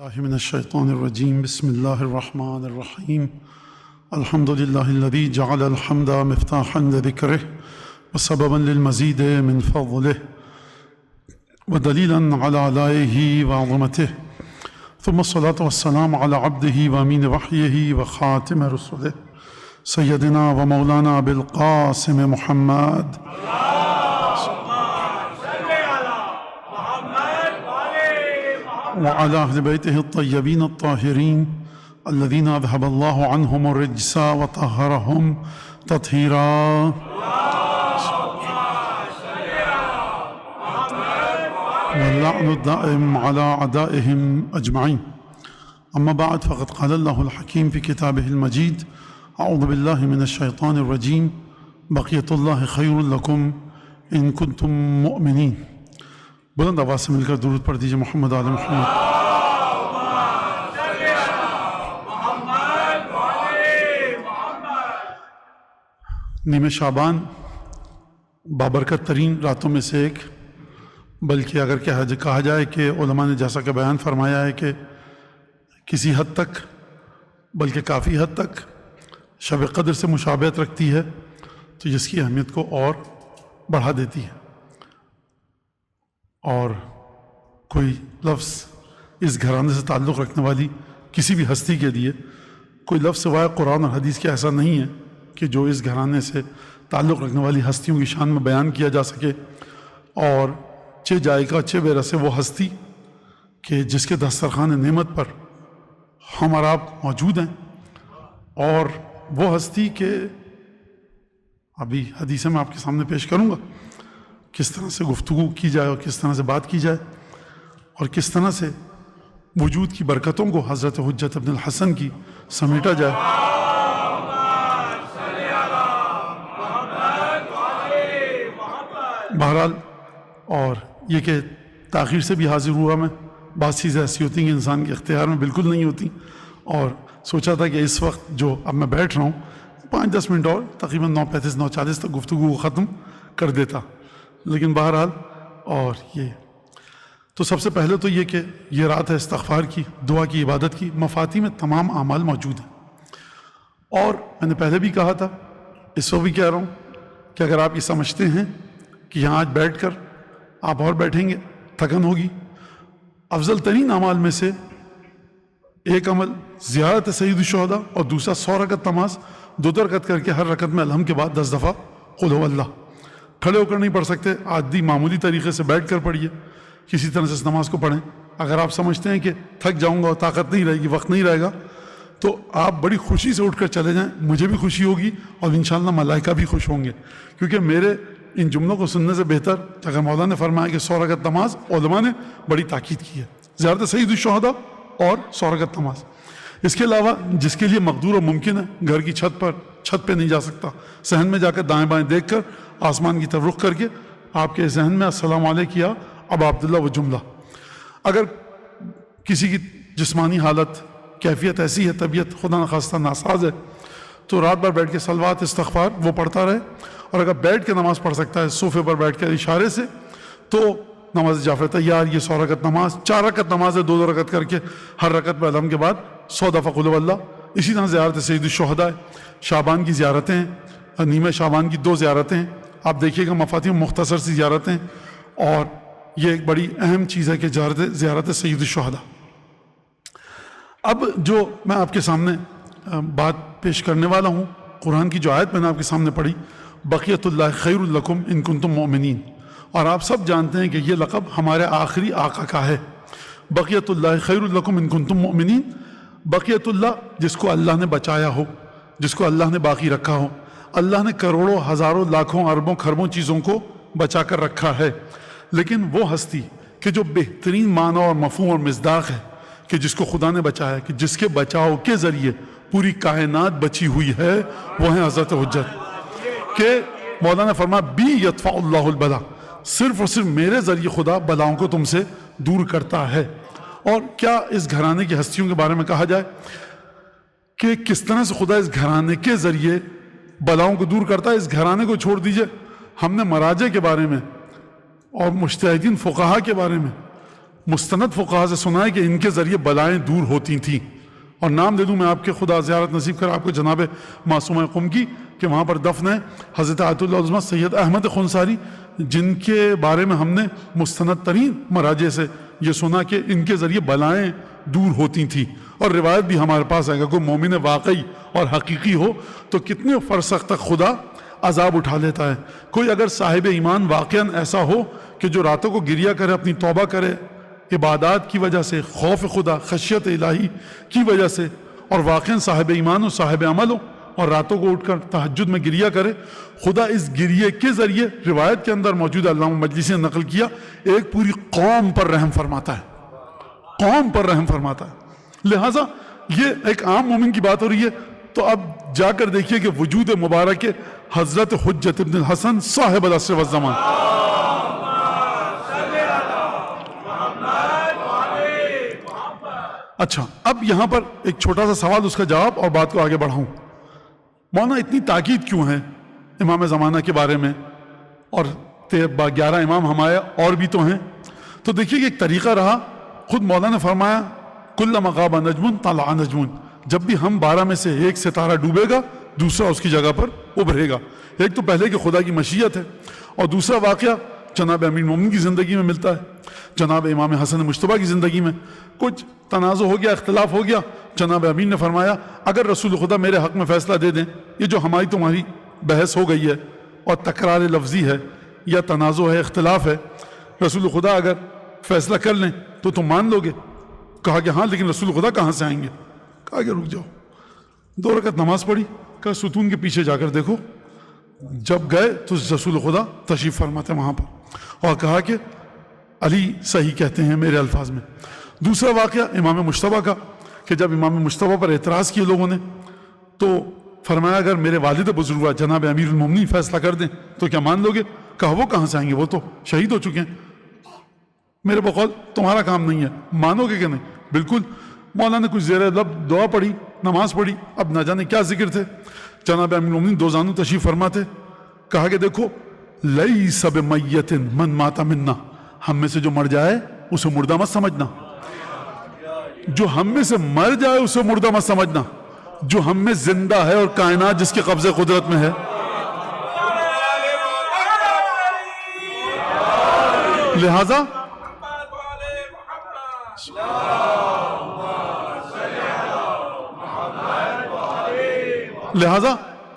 الله من الشيطان الرجيم. بسم الله الرحمن الرحيم. الحمد لله الذي جعل الحمد مفتاحا لذكره وسببا للمزيد من فضله ودليلا على آلائه وعظمته، ثم الصلاة والسلام على عبده وأمين وحيه وخاتم رسله سيدنا ومولانا أبي القاسم محمد وعلى أهل بيته الطيبين الطاهرين الذين أذهب الله عنهم الرجس وطهرهم تطهيرا. واللعن الدائم على أعدائهم أجمعين. أما بعد، فقد قال الله الحكيم في كتابه المجيد: أعوذ بالله من الشيطان الرجيم، بقية الله خير لكم إن كنتم مؤمنين. بلند آواز سے مل کر درود پڑھ دیجیے محمد آل محمد. نیمہ شعبان بابرکت ترین راتوں میں سے ایک، بلکہ اگر کہا جائے کہ علماء نے جیسا کہ بیان فرمایا ہے کہ کسی حد تک، بلکہ کافی حد تک شب قدر سے مشابہت رکھتی ہے، تو جس کی اہمیت کو اور بڑھا دیتی ہے. اور کوئی لفظ اس گھرانے سے تعلق رکھنے والی کسی بھی ہستی کے لیے کوئی لفظ سوائے قرآن اور حدیث کے ایسا نہیں ہے کہ جو اس گھرانے سے تعلق رکھنے والی ہستیوں کی شان میں بیان کیا جا سکے. اور چہ جائے چہ بے رسے وہ ہستی کہ جس کے دسترخوان نعمت پر ہم اور آپ موجود ہیں، اور وہ ہستی کہ ابھی حدیث میں آپ کے سامنے پیش کروں گا کس طرح سے گفتگو کی جائے اور کس طرح سے بات کی جائے اور کس طرح سے وجود کی برکتوں کو حضرت حجت ابن الحسن کی سمیٹا جائے. بہرحال، اور یہ کہ تاخیر سے بھی حاضر ہوا میں، بعض چیزیں ایسی ہوتی ہیں کہ انسان کے اختیار میں بالکل نہیں ہوتی، اور سوچا تھا کہ اس وقت جو اب میں بیٹھ رہا ہوں 5-10 منٹ اور تقریباً 9:35 9:40 تک گفتگو کو ختم کر دیتا، لیکن بہرحال. اور یہ تو سب سے پہلے تو یہ کہ یہ رات ہے استغفار کی، دعا کی، عبادت کی. مفاتیح میں تمام اعمال موجود ہیں، اور میں نے پہلے بھی کہا تھا، اس وقت بھی کہہ رہا ہوں کہ اگر آپ یہ سمجھتے ہیں کہ یہاں آج بیٹھ کر آپ اور بیٹھیں گے، تھکن ہوگی، افضل ترین اعمال میں سے ایک عمل زیارت سید الشہداء اور دوسرا 100 رکعت نماز 2 رکعت کر کے ہر رکعت میں الحمد کے بعد 10 دفعہ قل هو اللہ. کھڑے ہو کر نہیں پڑھ سکتے، عادی معمولی طریقے سے بیٹھ کر پڑھیے، کسی طرح سے اس نماز کو پڑھیں. اگر آپ سمجھتے ہیں کہ تھک جاؤں گا اور طاقت نہیں رہے گی، وقت نہیں رہے گا، تو آپ بڑی خوشی سے اٹھ کر چلے جائیں. مجھے بھی خوشی ہوگی اور انشاءاللہ ملائکہ بھی خوش ہوں گے، کیونکہ میرے ان جملوں کو سننے سے بہتر اگر مولانا نے فرمایا کہ 100 رکعت نماز، علماء نے بڑی تاکید کی ہے، زیارت سید الشہداء اور 100 رکعت نماز. اس کے علاوہ جس کے لیے مقدور و ممکن ہے، گھر کی چھت پہ نہیں جا سکتا، صحن میں جا کر دائیں بائیں دیکھ کر آسمان کی طرف رخ کر کے آپ کے ذہن میں السلام علیکم یا ابا عبداللہ وہ جملہ. اگر کسی کی جسمانی حالت کیفیت ایسی ہے، طبیعت خدا نخواستہ ناساز ہے، تو رات بھر بیٹھ کے صلوات استغفار وہ پڑھتا رہے. اور اگر بیٹھ کے نماز پڑھ سکتا ہے صوفے پر بیٹھ کر اشارے سے، تو نماز جعفر تیار، یہ 100 رکعت نماز، 4 رکعت نماز ہے، 2 رکعت کر کے ہر رکعت میں الحمد کے بعد 100 دفعہ قل هو اللہ. اسی طرح زیارت سید الشہداء، شعبان کی زیارتیں ہیں، نیمہ شعبان کی 2 زیارتیں ہیں. آپ دیکھیے گا مفاتیح مختصر سی زیارتیں، اور یہ ایک بڑی اہم چیز ہے کہ زیارت سید الشہداء. اب جو میں آپ کے سامنے بات پیش کرنے والا ہوں، قرآن کی جو آیت میں نے آپ کے سامنے پڑھی، بقیت اللہ خیر لکم ان کنتم مؤمنین، اور آپ سب جانتے ہیں کہ یہ لقب ہمارے آخری آقا کا ہے. بقیت اللہ خیر لکم ان کنتم مؤمنین، بقیت اللہ جس کو اللہ نے بچایا ہو، جس کو اللہ نے باقی رکھا ہو. اللہ نے کروڑوں ہزاروں لاکھوں اربوں کھربوں چیزوں کو بچا کر رکھا ہے، لیکن وہ ہستی کہ جو بہترین معنی اور مفہوم اور مصداق ہے کہ جس کو خدا نے بچایا، کہ جس کے بچاؤ کے ذریعے پوری کائنات بچی ہوئی ہے، وہ ہے حضرت حجت. کہ مولانا فرمایا بی یدفع اللہ البلا، صرف اور صرف میرے ذریعے خدا بلاؤں کو تم سے دور کرتا ہے. اور کیا اس گھرانے کی ہستیوں کے بارے میں کہا جائے کہ کس طرح سے خدا اس گھرانے کے ذریعے بلاؤں کو دور کرتا ہے. اس گھرانے کو چھوڑ دیجئے، ہم نے مراجع کے بارے میں اور مجتہدین فقہا کے بارے میں مستند فقہا سے سنا ہے کہ ان کے ذریعے بلائیں دور ہوتی تھیں. اور نام دے دوں میں آپ کے، خدا زیارت نصیب کر آپ کو جناب معصومہ قم کی، کہ وہاں پر دفن ہے حضرت آیت اللہ عظمہ سید احمد خنساری، جن کے بارے میں ہم نے مستند ترین مراجع سے یہ سنا کہ ان کے ذریعے بلائیں دور ہوتی تھیں. اور روایت بھی ہمارے پاس ہے کہ کوئی مومن واقعی اور حقیقی ہو تو کتنے فرسخ تک خدا عذاب اٹھا لیتا ہے. کوئی اگر صاحب ایمان واقعاً ایسا ہو کہ جو راتوں کو گریہ کرے، اپنی توبہ کرے عبادات کی وجہ سے، خوف خدا، خشیت الہی کی وجہ سے، اور واقعاً صاحب ایمان ہو، صاحب عمل ہو، اور راتوں کو اٹھ کر تہجد میں گریہ کرے، خدا اس گریے کے ذریعے، روایت کے اندر موجود ہے، علامہ مجلسی نے نقل کیا، ایک پوری قوم پر رحم فرماتا ہے، قوم پر رحم فرماتا ہے. لہٰذا یہ ایک عام مومن کی بات ہو رہی ہے. تو اب جا کر دیکھیے کہ وجود مبارک حضرت حجت ابن الحسن صاحب العصر والزمان. اچھا، اب یہاں پر ایک چھوٹا سا سوال، اس کا جواب اور بات کو آگے بڑھاؤں. مولانا اتنی تاکید کیوں ہے امام زمانہ کے بارے میں؟ اور 11 امام ہمارے اور بھی تو ہیں. تو دیکھیے کہ ایک طریقہ رہا، خود مولانا نے فرمایا کل مغاب نجم طلع نجم، جب بھی ہم 12 میں سے ایک ستارہ ڈوبے گا دوسرا اس کی جگہ پر ابھرے گا. ایک تو پہلے کہ خدا کی مشیت ہے، اور دوسرا واقعہ جناب امیر المومنین کی زندگی میں ملتا ہے، جناب امام حسن مجتبیٰ کی زندگی میں کچھ تنازع ہو گیا، اختلاف ہو گیا. جناب امین نے فرمایا اگر رسول خدا میرے حق میں فیصلہ دے دیں، یہ جو ہماری تمہاری بحث ہو گئی ہے اور تکرار لفظی ہے یا تنازع ہے، اختلاف ہے، رسول خدا اگر فیصلہ کر لیں تو تم مان لو گے؟ کہا کہ ہاں، لیکن رسول خدا کہاں سے آئیں گے؟ کہا کہ رک جاؤ. 2 رکعت نماز پڑھی، کہا ستون کے پیچھے جا کر دیکھو. جب گئے تو رسول خدا تشریف فرماتے وہاں پر، اور کہا کہ علی صحیح کہتے ہیں میرے الفاظ میں. دوسرا واقعہ امام مجتبیٰ کا، کہ جب امام مجتبیٰ پر اعتراض کیے لوگوں نے تو فرمایا اگر میرے والد بزرگ جناب امیر المومنین فیصلہ کر دیں تو کیا مان لو گے؟ کہا وہ کہاں سے آئیں گے، وہ تو شہید ہو چکے ہیں، میرے بقول تمہارا کام نہیں ہے، مانو گے کہ نہیں؟ بالکل. مولانا نے کچھ زیر لب دعا پڑھی، نماز پڑھی، اب نہ جانے کیا ذکر تھے. جناب امیر المومنین 2 زانو تشریف فرماتے، کہا کہ دیکھو لیس بمیت من مات منا، ہم میں سے جو مر جائے اسے مردہ مت سمجھنا، جو ہم میں سے مر جائے اسے مردہ مت سمجھنا، جو ہم میں زندہ ہے اور کائنات جس کے قبضے قدرت میں ہے. لہذا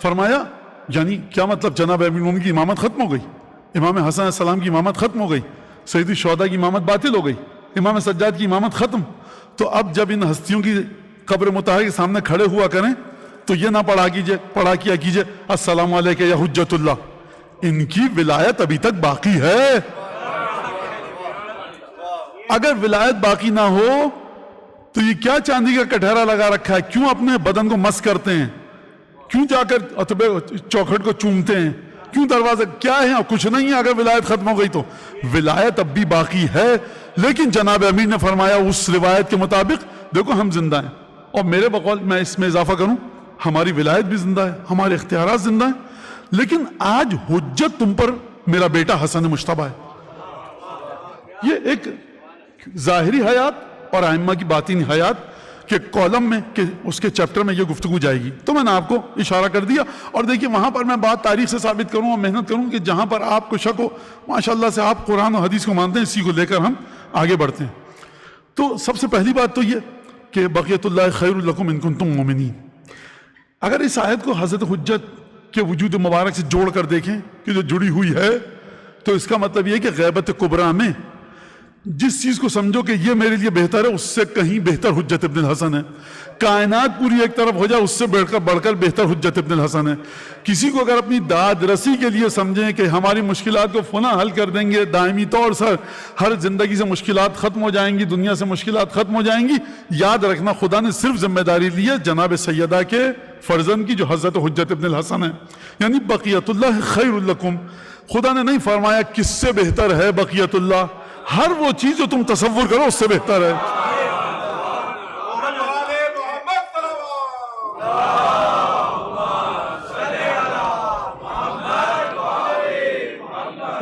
فرمایا یعنی کیا مطلب؟ جناب امیر المومنین کی امامت ختم ہو گئی، امام حسن علیہ السلام کی امامت ختم ہو گئی، سید الشہداء کی امامت باطل ہو گئی، امام سجاد کی امامت ختم. تو اب جب ان ہستیوں کی قبر مطہرہ کے سامنے کھڑے ہوا کریں تو یہ نہ پڑھا کیا کیجئے السلام علیکہ یا حجت اللہ، ان کی ولایت ابھی تک باقی ہے. اگر ولایت باقی نہ ہو تو یہ کیا چاندی کا کٹہرا لگا رکھا ہے؟ کیوں اپنے بدن کو مس کرتے ہیں؟ کیوں جا کر چوکھٹ کو چومتے ہیں؟ کیوں دروازے کیا ہے؟ کچھ نہیں ہے. اگر ولایت ختم ہو گئی تو ولایت اب بھی باقی ہے. لیکن جناب امیر نے فرمایا اس روایت کے مطابق دیکھو ہم زندہ ہیں، اور میرے بقول میں اس میں اضافہ کروں ہماری ولایت بھی زندہ ہے، ہمارے اختیارات زندہ ہیں، لیکن آج حجت تم پر میرا بیٹا حسن مجتبیٰ ہے. یہ ایک ظاہری حیات اور ائمہ کی باطنی حیات کے کالم میں، کہ اس کے چیپٹر میں یہ گفتگو جائے گی. تو میں نے آپ کو اشارہ کر دیا. اور دیکھیے وہاں پر میں بات تاریخ سے ثابت کروں اور محنت کروں کہ جہاں پر آپ کو شک ہو، ماشاءاللہ سے آپ قرآن و حدیث کو مانتے ہیں، اسی کو لے کر ہم آگے بڑھتے ہیں. تو سب سے پہلی بات تو یہ کہ بقیت اللہ خیر لکم ان کنتم مومنین. اگر اس آیت کو حضرت حجت کے وجود مبارک سے جوڑ کر دیکھیں کہ جو جڑی ہوئی ہے، تو اس کا مطلب یہ کہ غیبت کبریٰ میں جس چیز کو سمجھو کہ یہ میرے لیے بہتر ہے، اس سے کہیں بہتر حجت ابن الحسن ہے. کائنات پوری ایک طرف ہو جائے، اس سے بڑھ کر بہتر حجت ابن الحسن ہے. کسی کو اگر اپنی داد رسی کے لیے سمجھیں کہ ہماری مشکلات کو فنا حل کر دیں گے، دائمی طور سے ہر زندگی سے مشکلات ختم ہو جائیں گی، دنیا سے مشکلات ختم ہو جائیں گی، یاد رکھنا خدا نے صرف ذمہ داری لی ہے جناب سیدہ کے فرزند کی، جو حضرت حجت ابن الحسن ہے. یعنی بقیت اللہ خیر لکم. خدا نے نہیں فرمایا کس سے بہتر ہے بقیت اللہ، ہر وہ چیز جو تم تصور کرو اس سے بہتر ہے.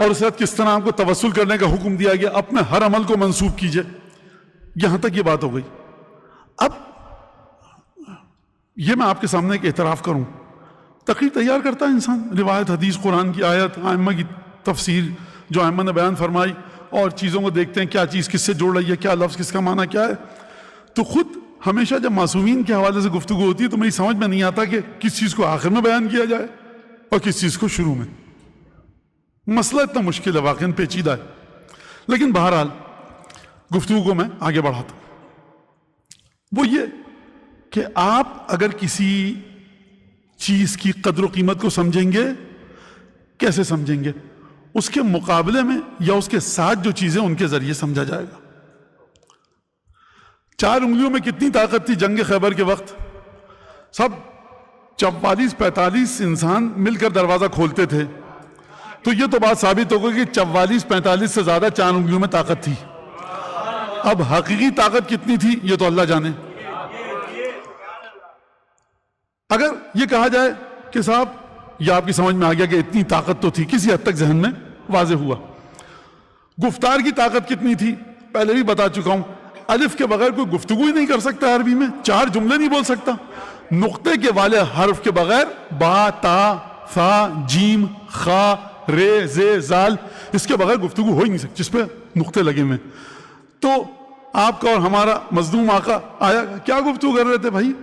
اور اس وقت کس طرح آپ کو توسل کرنے کا حکم دیا گیا، اپنے ہر عمل کو منسوب کیجئے، یہاں تک یہ بات ہو گئی۔ اب یہ میں آپ کے سامنے ایک اعتراف کروں، تقریر تیار کرتا ہے انسان، روایت، حدیث، قرآن کی آیت، ائمہ کی تفسیر جو ائمہ نے بیان فرمائی، اور چیزوں کو دیکھتے ہیں کیا چیز کس سے جوڑ رہی ہے، کیا لفظ کس کا معنی کیا ہے۔ تو خود ہمیشہ جب معصومین کے حوالے سے گفتگو ہوتی ہے تو میری سمجھ میں نہیں آتا کہ کس چیز کو آخر میں بیان کیا جائے اور کس چیز کو شروع میں۔ مسئلہ اتنا مشکل ہے، واقعاً پیچیدہ ہے، لیکن بہرحال گفتگو کو میں آگے بڑھاتا ہوں۔ وہ یہ کہ آپ اگر کسی چیز کی قدر و قیمت کو سمجھیں گے، کیسے سمجھیں گے؟ اس کے مقابلے میں یا اس کے ساتھ جو چیزیں ان کے ذریعے سمجھا جائے گا۔ 4 انگلیوں میں کتنی طاقت تھی جنگ خیبر کے وقت؟ سب 44-45 انسان مل کر دروازہ کھولتے تھے، تو یہ تو بات ثابت ہو گئی کہ 44-45 سے زیادہ 4 انگلیوں میں طاقت تھی۔ اب حقیقی طاقت کتنی تھی یہ تو اللہ جانے۔ اگر یہ کہا جائے کہ صاحب یہ آپ کی سمجھ میں آ گیا کہ اتنی طاقت تو تھی، کسی حد تک ذہن میں واضح ہوا۔ گفتار کی طاقت کتنی تھی پہلے بھی بتا چکا ہوں، الف کے بغیر کوئی گفتگو ہی نہیں کر سکتا عربی میں، 4 جملے نہیں بول سکتا۔ نقطے کے والے حرف کے بغیر با، تا، فا، جیم، خا، رے، زے، زال، اس کے بغیر گفتگو ہو ہی نہیں سکتی جس پہ نقطے لگے ہوئے۔ تو آپ کا اور ہمارا مظلوم آقا آیا، کیا گفتگو کر رہے تھے بھائی؟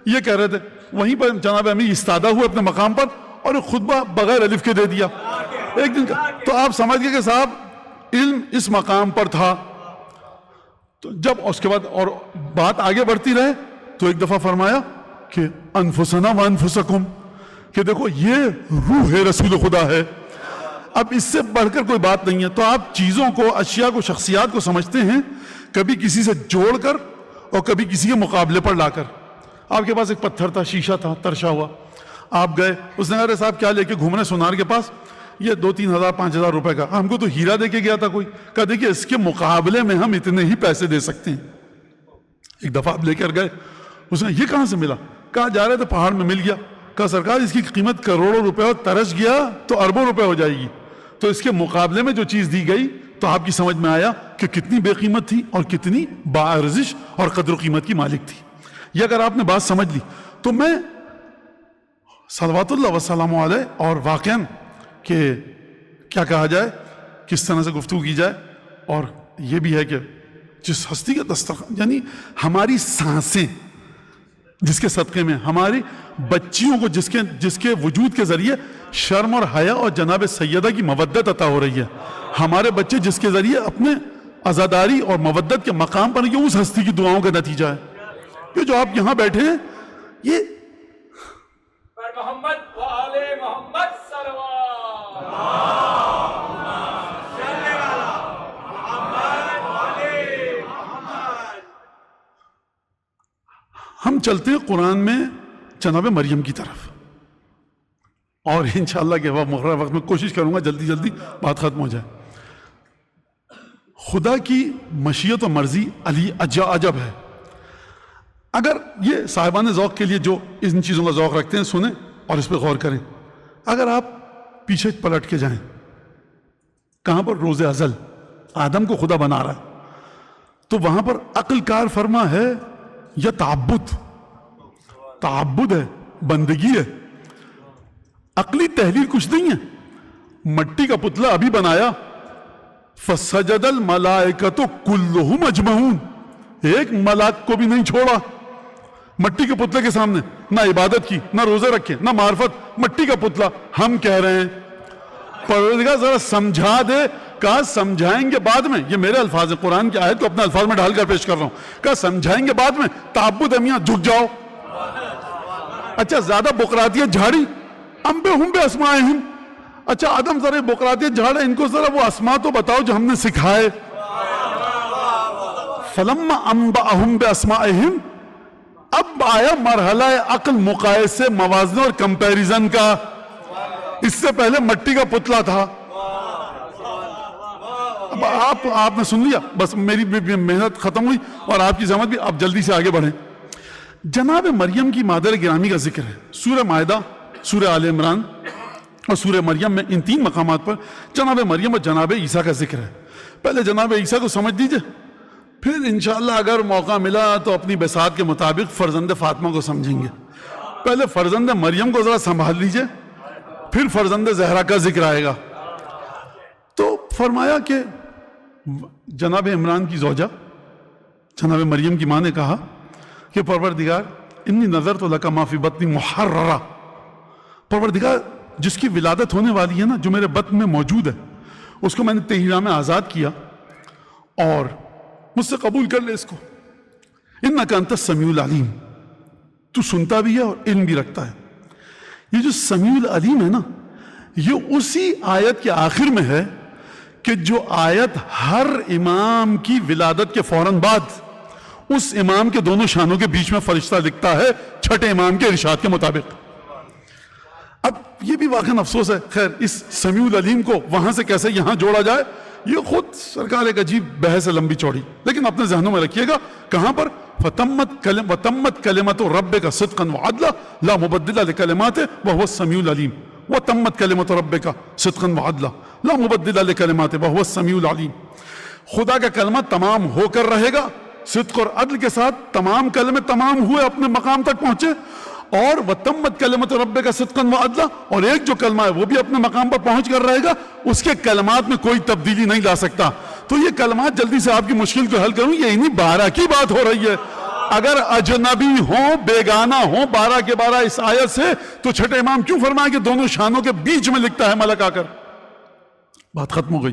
یہ کہہ رہے تھے، وہیں پر جناب امیر استادہ ہوئے اپنے مقام پر اور ایک خطبہ بغیر الف کے دے دیا ایک دن کا۔ تو آپ سمجھ گئے کہ صاحب علم اس مقام پر تھا۔ تو جب اس کے بعد اور بات آگے بڑھتی رہے تو ایک دفعہ فرمایا کہ انفسنا و انفسکم، کہ دیکھو یہ روح رسول خدا ہے۔ اب اس سے بڑھ کر کوئی بات نہیں ہے۔ تو آپ چیزوں کو، اشیاء کو، شخصیات کو سمجھتے ہیں کبھی کسی سے جوڑ کر اور کبھی کسی کے مقابلے پر لا کر۔ آپ کے پاس ایک پتھر تھا، شیشہ تھا ترشا ہوا، آپ گئے، اس نے کہا صاحب کیا لے کے گھوم رہے سونار کے پاس؟ یہ 2-3 ہزار 5 ہزار روپے کا۔ ہم کو تو ہیرا دے کے گیا تھا کوئی۔ کہا دیکھیے اس کے مقابلے میں ہم اتنے ہی پیسے دے سکتے ہیں۔ ایک دفعہ آپ لے کر گئے، اس نے یہ کہاں سے ملا؟ کہا جا رہے تھے پہاڑ میں مل گیا۔ کہا سرکار اس کی قیمت کروڑوں روپے اور ترش گیا تو اربوں روپے ہو جائے گی، تو اس کے مقابلے میں جو چیز دی گئی تو آپ کی سمجھ میں آیا کہ کتنی بے قیمت تھی اور کتنی باارزش اور قدر و قیمت کی مالک تھی۔ یہ اگر آپ نے بات سمجھ لی تو میں صلوات اللہ وسلام علیہ اور واقعاً کہ کیا کہا جائے، کس طرح سے گفتگو کی جائے، اور یہ بھی ہے کہ جس ہستی کا دسترخوان، یعنی ہماری سانسیں جس کے صدقے میں، ہماری بچیوں کو جس کے وجود کے ذریعے شرم اور حیا اور جناب سیدہ کی مودت عطا ہو رہی ہے، ہمارے بچے جس کے ذریعے اپنے عزاداری اور مودت کے مقام پر، یہ اس ہستی کی دعاؤں کا نتیجہ ہے۔ یہ جو آپ یہاں بیٹھے ہیں، یہ محمد و آل محمد صلوات، ہم چلتے ہیں قرآن میں جناب مریم کی طرف، اور انشاءاللہ کہ وہ مقررہ وقت میں کوشش کروں گا جلدی جلدی بات ختم ہو جائے۔ خدا کی مشیت و مرضی علی عجب ہے۔ اگر یہ صاحبان ذوق کے لیے جو ان چیزوں کا ذوق رکھتے ہیں سنیں اور اس پہ غور کریں۔ اگر آپ پیچھے پلٹ کے جائیں، کہاں پر روز ازل آدم کو خدا بنا رہا ہے، تو وہاں پر عقل کار فرما ہے یا تعبد ہے، بندگی ہے، عقلی تحلیل کچھ نہیں ہے۔ مٹی کا پتلا ابھی بنایا، فسجد الملائکۃ کلہم اجمعون، ایک ملاک کو بھی نہیں چھوڑا مٹی کے پتلے کے سامنے، نہ عبادت کی، نہ روزے رکھے، نہ معرفت، مٹی کا پتلا۔ ہم کہہ رہے ہیں پروردگار ذرا سمجھا دے، کہا سمجھائیں گے بعد میں، یہ میرے الفاظ ہیں، قرآن کی آیت کو اپنے الفاظ میں ڈھال کر پیش کر رہا ہوں، کہا سمجھائیں گے بعد میں، تعبد امیاں جھک جاؤ۔ اچھا زیادہ بقراتیت جھاڑی، امبے ہم بے اسمائہم، اچھا آدم ذرا بقراتیت جھاڑا، ان کو ذرا وہ اسماء تو بتاؤ جو ہم نے سکھائے۔ فلما انبأہم باسمائہم، اب آیا مرحلہ عقل، مقایسے، موازنے اور کمپیریزن کا۔ اس سے پہلے مٹی کا پتلا تھا۔ اب آپ نے سن لیا، بس میری محنت ختم ہوئی اور آپ کی زحمت بھی، اب جلدی سے آگے بڑھیں۔ جناب مریم کی مادر گرامی کا ذکر ہے سورہ مائدہ، سورہ آل عمران، اور سورہ مریم میں ان 3 مقامات پر جناب مریم اور جناب عیسیٰ کا ذکر ہے. پہلے جناب عیسیٰ کو سمجھ دیجئے، پھر انشاءاللہ اگر موقع ملا تو اپنی بساط کے مطابق فرزند فاطمہ کو سمجھیں گے. پہلے فرزند مریم کو ذرا سنبھال لیجئے، پھر فرزند زہرا کا ذکر آئے گا. تو فرمایا کہ جناب عمران کی زوجہ جناب مریم کی ماں نے کہا کہ پروردگار انی نظرت لک ما فی بطنی محررہ، پروردگار جس کی ولادت ہونے والی ہے نا، جو میرے بطن میں موجود ہے، اس کو میں نے تیرا میں آزاد کیا اور مجھ سے قبول کر لے اس کو. انک انت السمیع العلیم، تو سنتا بھی ہے اور علم بھی رکھتا ہے. یہ جو سمیع العلیم ہے نا، یہ اسی آیت کے آخر میں ہے کہ جو آیت ہر امام کی ولادت کے فوراً بعد اس امام کے دونوں شانوں کے بیچ میں فرشتہ لکھتا ہے چھٹے امام کے ارشاد کے مطابق. اب یہ بھی واقعاً افسوس ہے، خیر اس سمیع العلیم کو وہاں سے کیسے یہاں جوڑا جائے، یہ خود سرکار ایک عجیب بحث ہے لمبی چوڑی، لیکن اپنے ذہنوں میں رکھیے گا. کہاں پر وَتَمَّتْ كَلِمَةُ رَبِّكَ صِدْقًا وَعَدْلًا لَا مُبَدِّلَ لِكَلِمَاتِهِ وَهُوَ السَّمِيعُ الْعَلِيمُ. وَتَمَّتْ كَلِمَةُ رَبِّكَ صِدْقًا وَعَدْلًا لَا مُبَدِّلَ لِكَلِمَاتِهِ وَهُوَ السَّمِيعُ الْعَلِيمُ. خدا کا کلمہ تمام ہو کر رہے گا، صدق اور عدل کے ساتھ تمام کلمے تمام ہوئے اپنے مقام تک پہنچے، اور وَتَمَّتْ كَلِمَةُ رَبِّكَ صِدْقًا وَعَدْلًا، اور ایک جو کلمہ ہے وہ بھی اپنے مقام پر پہنچ کر رہے گا، اس کے کلمات میں کوئی تبدیلی نہیں لا سکتا. تو یہ کلمات جلدی سے آپ کی مشکل کو حل کروں، یہ انہی 12 کی بات ہو رہی ہے. اگر اجنبی ہوں، بیگانہ ہوں 12 کے 12 اس آیت سے، تو چھٹے امام کیوں فرمایا کہ دونوں شانوں کے بیچ میں لکھتا ہے ملک آ کر. بات ختم ہو گئی.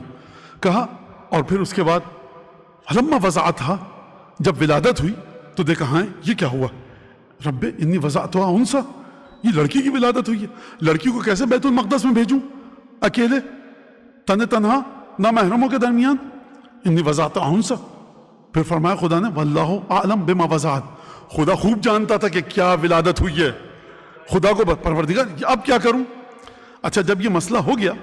کہا اور پھر اس کے بعد فلما وضعتها، جب ولادت ہوئی تو دیکھا ہاں یہ کیا ہوا، رب انی وضعتها انثى، یہ لڑکی کی ولادت ہوئی ہے، لڑکی کو کیسے بیت المقدس میں بھیجوں اکیلے تنہا نہ محرموں کے درمیان، انی وضعتها انثى. پھر فرمایا خدا نے واللہ اعلم بما وضعت، خدا خوب جانتا تھا کہ کیا ولادت ہوئی ہے. خدا کو پروردگار اب کیا کروں. اچھا جب یہ مسئلہ ہو گیا،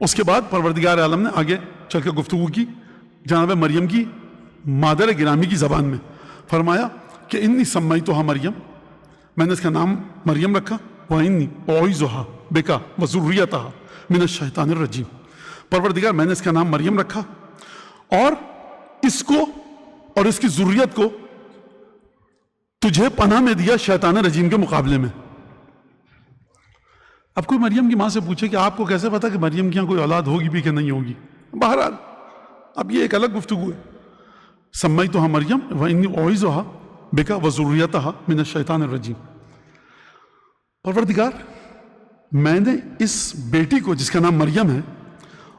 اس کے بعد پروردگار عالم نے آگے چل کے گفتگو کی جناب مریم کی مادر گرامی کی زبان میں. فرمایا کہ انی سمیتها مریم، میں نے اس کا نام مریم رکھا، وانی اعوذها بک وذریتها من الشیطان الرجیم. پروردگار میں نے اس کا نام مریم رکھا اور اس کو اور اس کی ذریت کو تجھے پناہ میں دیا شیطان رجیم کے مقابلے میں. اب کوئی مریم کی ماں سے پوچھے کہ آپ کو کیسے پتا کہ مریم کی یہاں کوئی اولاد ہوگی بھی کہ نہیں ہوگی. بہرحال اب یہ ایک الگ گفتگو ہے. سمیتها مریم وانی اعوذها بک وذریتها من الشیطان الرجیم. پروردگار میں نے اس بیٹی کو جس کا نام مریم ہے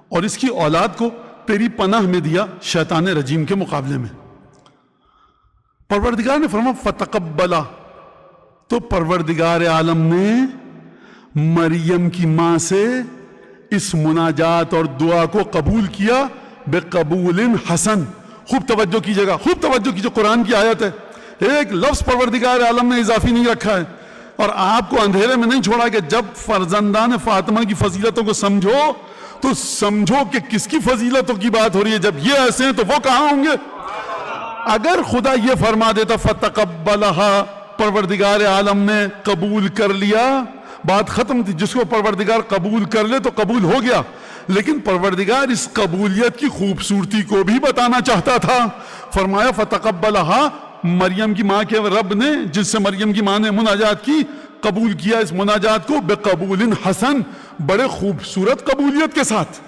اور اس کی اولاد کو تیری پناہ میں دیا شیطان رجیم کے مقابلے میں. پروردگار نے فرمایا فتقبلا، تو پروردگار عالم نے مریم کی ماں سے اس مناجات اور دعا کو قبول کیا بقبول حسن. خوب توجہ کیجئے گا، خوب توجہ کیجئے، قرآن کی آیت ہے، ایک لفظ پروردگار عالم نے اضافی نہیں رکھا ہے اور آپ کو اندھیرے میں نہیں چھوڑا کہ جب فرزندان فاطمہ کی فضیلتوں کو سمجھو تو سمجھو کہ کس کی فضیلتوں کی بات ہو رہی ہے. جب یہ ایسے ہیں تو وہ کہاں ہوں گے. اگر خدا یہ فرما دیتا فتقبلہا، پروردگار عالم نے قبول کر لیا، بات ختم تھی. جس کو پروردگار قبول کر لے تو قبول ہو گیا، لیکن پروردگار اس قبولیت کی خوبصورتی کو بھی بتانا چاہتا تھا. فرمایا فتقبلہا، مریم کی ماں کے رب نے جس سے مریم کی ماں نے مناجات کی قبول کیا اس مناجات کو بقبول حسن، بڑے خوبصورت قبولیت کے ساتھ.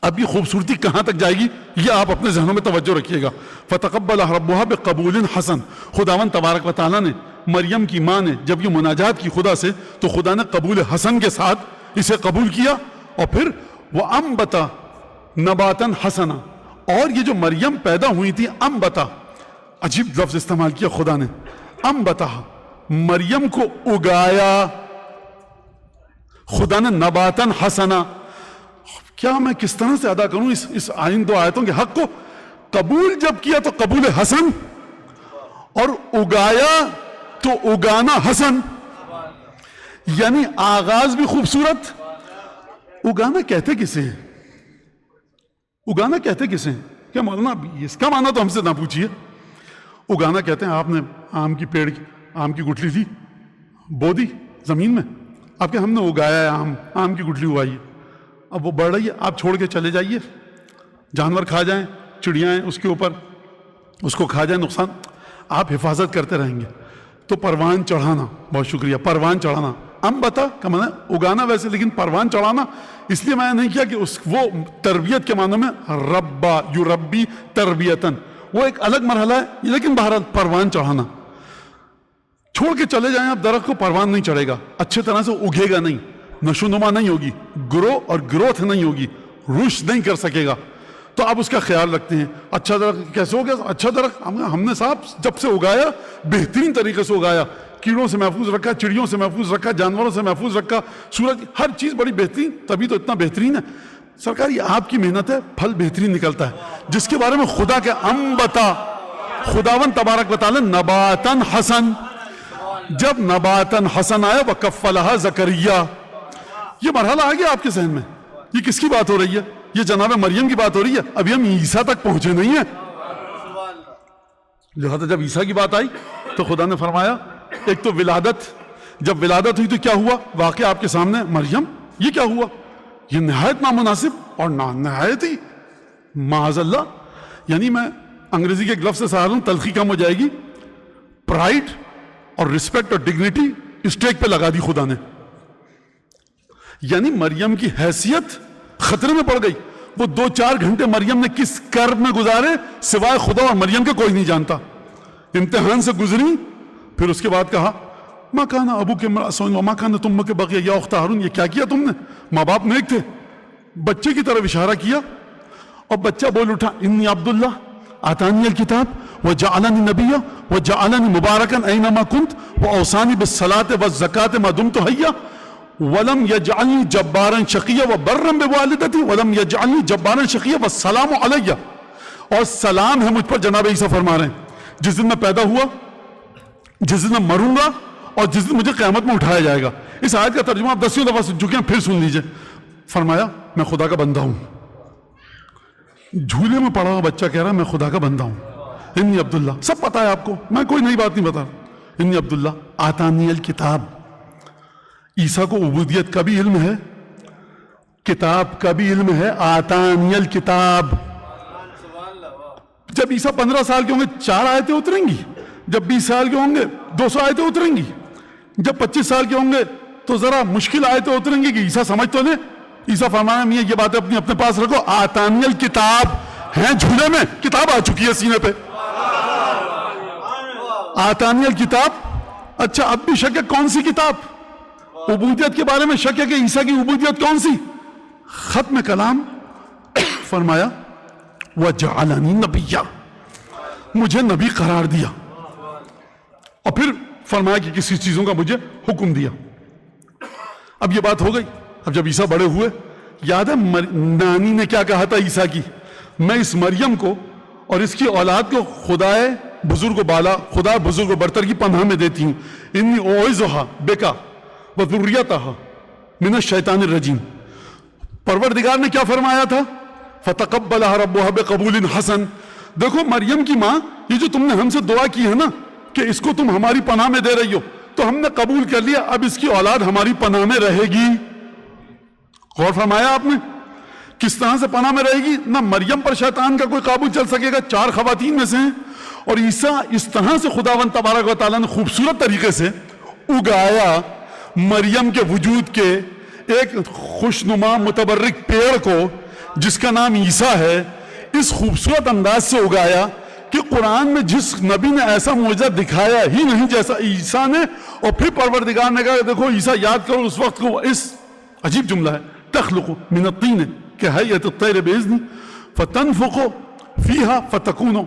اب یہ خوبصورتی کہاں تک جائے گی یہ آپ اپنے ذہنوں میں توجہ رکھیے گا. فتقبلها ربها بقبول حسن، خداوند تبارک و تعالیٰ نے مریم کی ماں نے جب یہ مناجات کی خدا سے تو خدا نے قبول حسن کے ساتھ اسے قبول کیا. اور پھر وَأَنبَتَ نَبَاتًا حَسَنًا، اور یہ جو مریم پیدا ہوئی تھی، انبتا، عجیب لفظ استعمال کیا خدا نے، انبتا، مریم کو اگایا خدا نے نباتاً حسنا. کیا میں کس طرح سے ادا کروں اس آئین 2 آیتوں کے حق کو. قبول جب کیا تو قبول حسن، اور اگایا تو اگانا حسن، یعنی آغاز بھی خوبصورت. اگانا کہتے کسے ہیں؟ اگانا کہتے کسے ہیں؟ کیا مولانا اس کا معنی تو ہم سے نہ پوچھئے. اگانا کہتے ہیں آپ نے آم کی پیڑ کی آم کی گٹلی لی، بو دی زمین میں، آپ کے ہم نے اگایا ہے آم کی گٹلی اگائی ہے، اب وہ بڑھ رہی ہے، آپ چھوڑ کے چلے جائیے، جانور کھا جائیں، چڑیاں ہیں اس کے اوپر، اس کو کھا جائیں نقصان، آپ حفاظت کرتے رہیں گے۔ تو پروان چڑھانا، بہت شکریہ، پروان چڑھانا، بتا کا معنی اگانا ویسے، لیکن پروان چڑھانا اس لیے میں نے نہیں کیا کہ وہ تربیت کے معنی میں ربا یربی تربیتاً، وہ ایک الگ مرحلہ ہے، لیکن بہرحال پروان چڑھانا، چھوڑ کے چلے جائیں آپ درخت کو، پروان نہیں چڑھے گا، اچھے طرح سے اگے گا نہیں، نشو نما نہیں ہوگی، گرو اور گروتھ نہیں ہوگی، رشد نہیں کر سکے گا۔ تو آپ اس کا خیال رکھتے ہیں۔ اچھا درخت کیسے ہو گیا؟ اچھا درخت ہم نے صاحب جب سے اگایا بہترین طریقے سے اگایا، کیڑوں سے محفوظ رکھا، چڑیوں سے محفوظ رکھا، جانوروں سے محفوظ رکھا، سورج، ہر چیز بڑی بہترین، تبھی تو اتنا بہترین ہے۔ سرکار یہ آپ کی محنت ہے، پھل بہترین نکلتا ہے، جس کے بارے میں خدا کے انبتا، خداون تبارک و تعالی نباتن حسن، جب نباتن حسن آیا وکفلھا زکریا، یہ مرحلہ آ گیا آپ کے ذہن میں، یہ کس کی بات ہو رہی ہے؟ یہ جناب مریم کی بات ہو رہی ہے، ابھی ہم عیسیٰ تک پہنچے نہیں ہیں۔ لہذا جب عیسیٰ کی بات آئی تو خدا نے فرمایا ایک تو ولادت، جب ولادت ہوئی تو کیا ہوا؟ واقعہ آپ کے سامنے، مریم یہ کیا ہوا؟ یہ نہایت نامناسب اور نہایت ہی معاذ اللہ، یعنی میں انگریزی کے ایک لفظ سے سہارا ہوں، تلخی کم ہو جائے گی، پرائڈ اور رسپیکٹ اور ڈگنیٹی اسٹیک پہ لگا دی خدا نے، یعنی مریم کی حیثیت خطرے میں پڑ گئی۔ وہ 2-4 گھنٹے مریم نے کس کرب میں گزارے سوائے خدا اور مریم کے کوئی نہیں جانتا، امتحان سے گزری، پھر اس کے بعد کہا ما کان ابوک امرأ سوء وما کانت امک بغیا، یا اخت ہارون یہ کیا کیا تم نے؟ ماں باپ نیک تھے، بچے کی طرف اشارہ کیا، اور بچہ بول اٹھا انی عبداللہ آتانی الکتاب وجعلنی نبیا وجعلنی مبارکا اینما کنت واوصانی بالصلاۃ والزکاۃ ما دمت حیا ولم یجعلنی جبارا شقیا وبرا بوالدتی ولم یجعلنی جبارا شقیا والسلام علی، اور سلام ہے مجھ پر، جناب عیسیٰ فرما رہے ہیں جس دن میں پیدا ہوا، جس دن میں مروں گا، اور جس دن مجھے قیامت میں اٹھایا جائے گا۔ اس آیت کا ترجمہ آپ 10 دفعہ سن چکے ہیں، پھر سن لیجئے۔ فرمایا میں خدا کا بندہ ہوں، جھولے میں پڑا ہوا بچہ کہہ رہا میں خدا کا بندہ ہوں، انی عبداللہ، سب پتا ہے آپ کو، میں کوئی نئی بات نہیں بتا رہا، انی عبداللہ آتانی الکتاب۔ عیسیٰ کو عبودیت کا بھی علم ہے، کتاب کا بھی علم ہے، آتانی الکتاب۔ جب عیسیٰ 15 سال کے ہوں گے 4 آیتیں اتریں گی، جب 20 سال کے ہوں گے 200 آیتیں اتریں گی، جب 25 سال کے ہوں گے تو ذرا مشکل آیتیں اتریں گی کہ عیسیٰ سمجھ تو لیں۔ عیسیٰ فرمایا میاں یہ باتیں اپنے پاس رکھو، آتانی الکتاب، ہیں جھولے میں، کتاب آ چکی ہے سینے پہ، آتانی الکتاب۔ اچھا اب بھی شک ہے کون سی کتاب؟ عبودیت کے بارے میں شک ہے کہ عیسیٰ کی عبودیت کون سی؟ ختم کلام فرمایا وجعلنی نبیا، مجھے نبی قرار دیا، اور پھر فرمایا کہ کسی چیزوں کا مجھے حکم دیا۔ اب یہ بات ہو گئی، اب جب عیسیٰ بڑے ہوئے، یاد ہے نانی نے کیا کہا تھا عیسیٰ کی؟ میں اس مریم کو اور اس کی اولاد کو خدائے بزرگ و بالا، خدا بزرگ و برتر کی پناہ میں دیتی ہوں، انی اعوذھا بک وذریتھا من الشیطان الرجیم۔ پروردگار نے کیا فرمایا تھا؟ فتقبلها ربها بقبول حسن۔ دیکھو مریم کی ماں، یہ جو تم نے ہم سے دعا کی ہے نا کہ اس کو تم ہماری پناہ میں دے رہی ہو، تو ہم نے قبول کر لیا، اب اس کی اولاد ہماری پناہ میں رہے گی۔ غور فرمایا آپ نے کس طرح سے پناہ میں رہے گی؟ نہ مریم پر شیطان کا کوئی قابو چل سکے گا، 4 خواتین میں سے ہیں، اور عیسیٰ اس طرح سے خداوند تبارک و تعالیٰ نے خوبصورت طریقے سے اگایا مریم کے وجود کے ایک خوشنما متبرک پیڑ کو جس کا نام عیسیٰ ہے، اس خوبصورت انداز سے اگایا کہ قرآن میں جس نبی نے ایسا معجزہ دکھایا ہی نہیں جیسا عیسیٰ نے۔ اور پھر پروردگار نے کہا دیکھو عیسیٰ یاد کرو اس وقت کو، اس عجیب جملہ ہے، تخلق من الطین کہیئۃ الطیر باذنی فتنفخ فیہا فتکون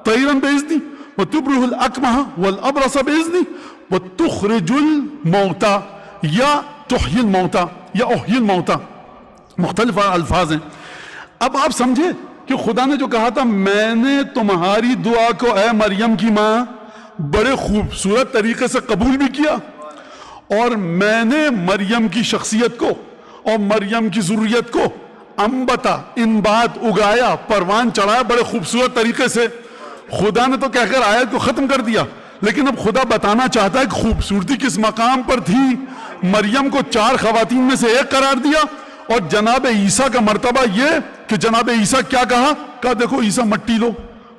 طیرا باذنی وتبرئ الاکمہ والابرص باذنی وتخرج الموتى یا تحیی الموتى یا احیی الموتى، مختلف الفاظ ہیں۔ اب آپ سمجھے کہ خدا نے جو کہا تھا میں نے تمہاری دعا کو اے مریم کی ماں بڑے خوبصورت طریقے سے قبول بھی کیا، اور میں نے مریم کی شخصیت کو اور مریم کی ذریت کو انبتا، انبات، اگایا، پروان چڑھایا بڑے خوبصورت طریقے سے۔ خدا نے تو کہہ کر آیت کو ختم کر دیا، لیکن اب خدا بتانا چاہتا ہے کہ خوبصورتی کس مقام پر تھی۔ مریم کو 4 خواتین میں سے ایک قرار دیا، اور جناب عیسیٰ کا مرتبہ یہ کہ جناب عیسیٰ کیا کہا دیکھو عیسیٰ مٹی لو،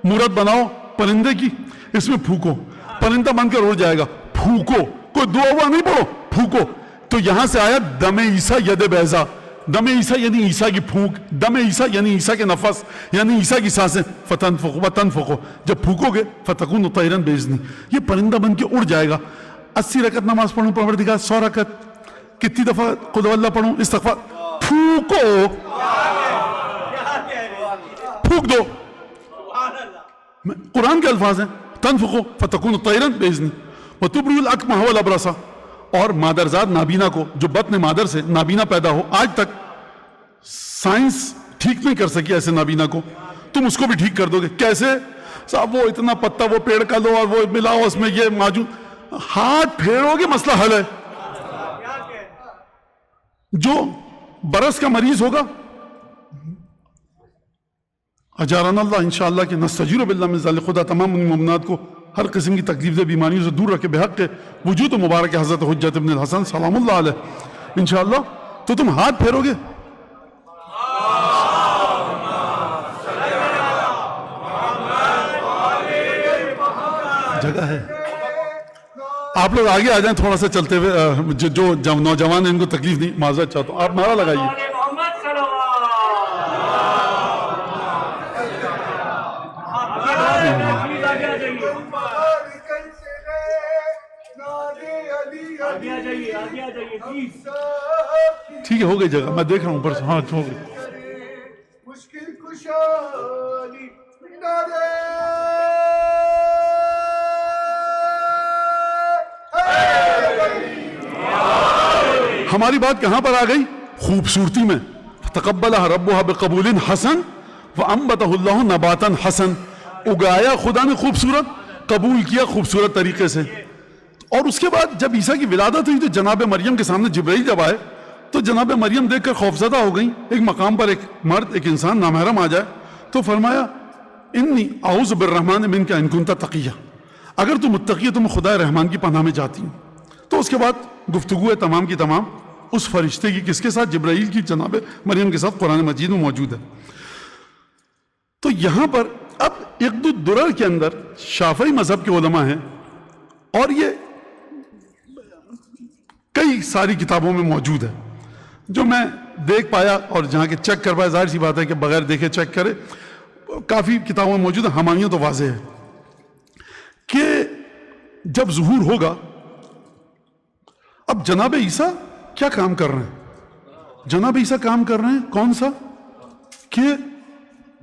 مورت بناؤ پرندے کی، اس میں پھونکو، پرندہ بن کر اڑ جائے گا، پھونکو، کوئی دعا ہوا نہیں پڑھو، پھونکو. تو یہاں سے آیا دم عیسیٰ ید بیضا. دم عیسیٰ یعنی عیسیٰ کی پھونک، دم عیسیٰ یعنی عیسیٰ کے نفس، یعنی عیسیٰ کی سانسیں. فتنفخو، جب پھونکو گے فتکون طیرا باذنی، یہ پرندہ بن کے اڑ جائے گا. 80 رکعت نماز پڑھوں پروردگار، 100 رکعت، کتنی دفعہ قل ہو اللہ پڑھوں، استغفار، پھونکو، پھونک دو. قرآن کے الفاظ ہیں، تنفخو فتکون طیرا باذنی وتبری الاکمہ والابرص. اور مادرزاد نابینا کو، جو بطن مادر سے نابینا پیدا ہو، آج تک سائنس ٹھیک نہیں کر سکی ایسے نابینا کو، تم اس کو بھی ٹھیک کر دو گے. کیسے صاحب؟ وہ اتنا پتا وہ پیڑ کا لو اور وہ ملاؤ اس میں یہ موجود، ہاتھ پھیرو گے مسئلہ حل ہے. جو برس کا مریض ہوگا، اجارنا اللہ انشاءاللہ کہ نستجیر باللہ من ذلک، خدا تمام مومنات کو ہر قسم کی تکلیف دہ بیماریوں سے دور رکھے بحق کے وجود و مبارک حضرت حجت ابن الحسن سلام اللہ علیہ انشاءاللہ. تو تم ہاتھ پھیرو گے. جگہ ہے، آپ لوگ آگے آ جائیں تھوڑا سا چلتے ہوئے، جو نوجوان ہیں ان کو تکلیف نہیں، معذرت چاہتا ہوں. آپ نعرہ لگائیے. ٹھیک ہے، ہو گئی جگہ، میں دیکھ رہا ہوں اوپر سے. ہاں ہو گئی. ہماری بات کہاں پر آ گئی؟ خوبصورتی میں. تقبلها ربها بقبول حسن وانبتہ اللہ نباتا حسن. اگایا خدا نے خوبصورت، قبول کیا خوبصورت طریقے سے. اور اس کے بعد جب عیسیٰ کی ولادت ہوئی تو جناب مریم کے سامنے جبرائیل جب آئے تو جناب مریم دیکھ کر خوفزدہ ہو گئیں. ایک مقام پر ایک مرد، ایک انسان نامحرم آ جائے تو فرمایا انی اعوذ بالرحمن منک ان کنت تقیہ، اگر تم متقی ہے تو میں خدا رحمان کی پناہ میں جاتی ہوں. تو اس کے بعد گفتگو تمام کی تمام اس فرشتے کی، کس کے ساتھ؟ جبرائیل کی، جناب مریم کے ساتھ قرآن مجید میں موجود ہے. تو یہاں پر اب عقد الدرر کے اندر شافعی مذہب کے علماء ہیں، اور یہ کئی ساری کتابوں میں موجود ہے جو میں دیکھ پایا اور جہاں کے چیک کر پایا. ظاہر سی بات ہے کہ بغیر دیکھے چیک کرے، کافی کتابوں میں موجود ہے. ہمانیوں تو واضح ہے کہ جب ظہور ہوگا، اب جناب عیسیٰ کیا کام کر رہے ہیں؟ جناب عیسیٰ کام کر رہے ہیں کون سا؟ کہ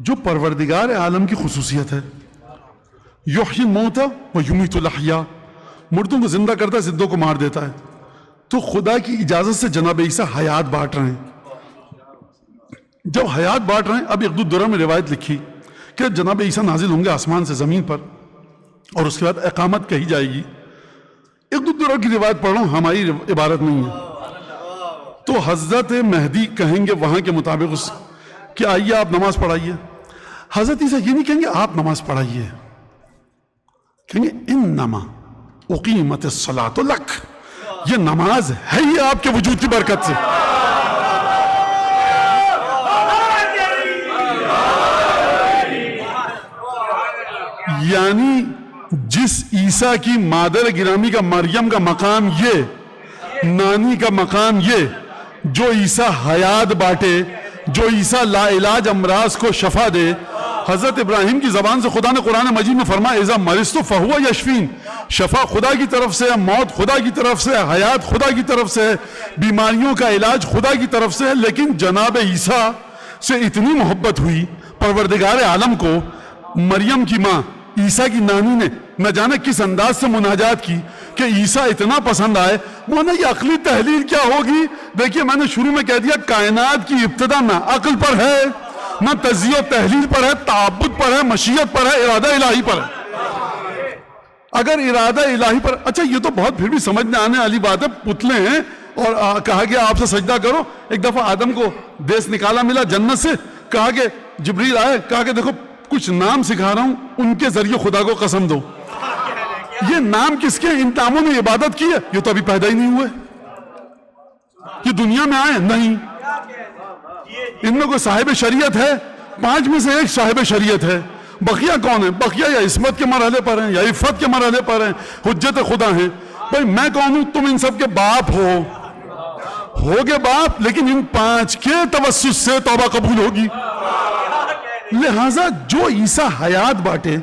جو پروردگار عالم کی خصوصیت ہے، یحیی الموتى ویمیت الاحیاء، مردوں کو زندہ کرتا ہے، زندوں کو مار دیتا ہے. تو خدا کی اجازت سے جناب عیسیٰ حیات بانٹ رہے ہیں. جب حیات بانٹ رہے ہیں، اب عقد الدرر میں روایت لکھی کہ جناب عیسیٰ نازل ہوں گے آسمان سے زمین پر، اور اس کے بعد اقامت کہی جائے گی. عقد الدرر کی روایت پڑھ رہا ہوں، ہماری عبارت نہیں ہے. تو حضرت مہدی کہیں گے وہاں کے مطابق کہ آئیے آپ نماز پڑھائیے. حضرت عیسیٰ یہ نہیں کہیں گے آپ نماز پڑھائیے، کہیں گے انما اقیمت الصلاۃ لک، یہ نماز ہے ہی آپ کے وجود کی برکت سے. یعنی جس عیسیٰ کی مادر گرامی کا، مریم کا مقام یہ، نانی کا مقام یہ، جو عیسیٰ حیات بانٹے، جو عیسیٰ لا علاج امراض کو شفا دے. حضرت ابراہیم کی زبان سے خدا نے قرآن مجید میں فرمایا اذا مرضت فہو یشفین، شفا خدا کی طرف سے ہے، موت خدا کی طرف سے ہے، حیات خدا کی طرف سے ہے، بیماریوں کا علاج خدا کی طرف سے ہے. لیکن جناب عیسیٰ سے اتنی محبت ہوئی پروردگار عالم کو، مریم کی ماں عیسیٰ کی نانی نے نہ جانے کس انداز سے مناجات کی کہ عیسیٰ اتنا پسند آئے. مولانا یہ عقلی تحلیل کیا ہوگی؟ دیکھیے میں نے شروع میں کہہ دیا کائنات کی ابتدا نہ عقل پر ہے، نہ تجزیہ و تحلیل پر ہے، تعبد پر ہے، مشیت پر ہے، ارادہ الہی پر ہے. اگر ارادہ الہی پر، اچھا یہ تو بہت پھر بھی سمجھ میں آنے والی بات ہے، پتلے ہیں اور کہا گیا آپ سے سجدہ کرو. ایک دفعہ آدم کو دیس نکالا ملا جنت سے، کہا کہ جبریل آئے، کہا کہ دیکھو کچھ نام سکھا رہا ہوں، ان کے ذریعے خدا کو قسم دو. یہ نام کس کے؟ ان ناموں نے عبادت کی ہے، یہ تو ابھی پیدا ہی نہیں ہوئے. کہ دنیا میں آئے نہیں. ان میں کوئی صاحب شریعت ہے؟ 5 میں سے ایک صاحب شریعت ہے. بقیہ کون ہے؟ بقیہ یا عصمت کے مرحلے پر ہیں یا عفت کے مرحلے پر ہیں, حجت خدا ہیں. بھائی میں کون ہوں؟ تم ان سب کے باپ ہوگے باپ, لیکن ان 5 کے توسط سے توبہ قبول ہوگی. لہذا جو عیسیٰ حیات بانٹے,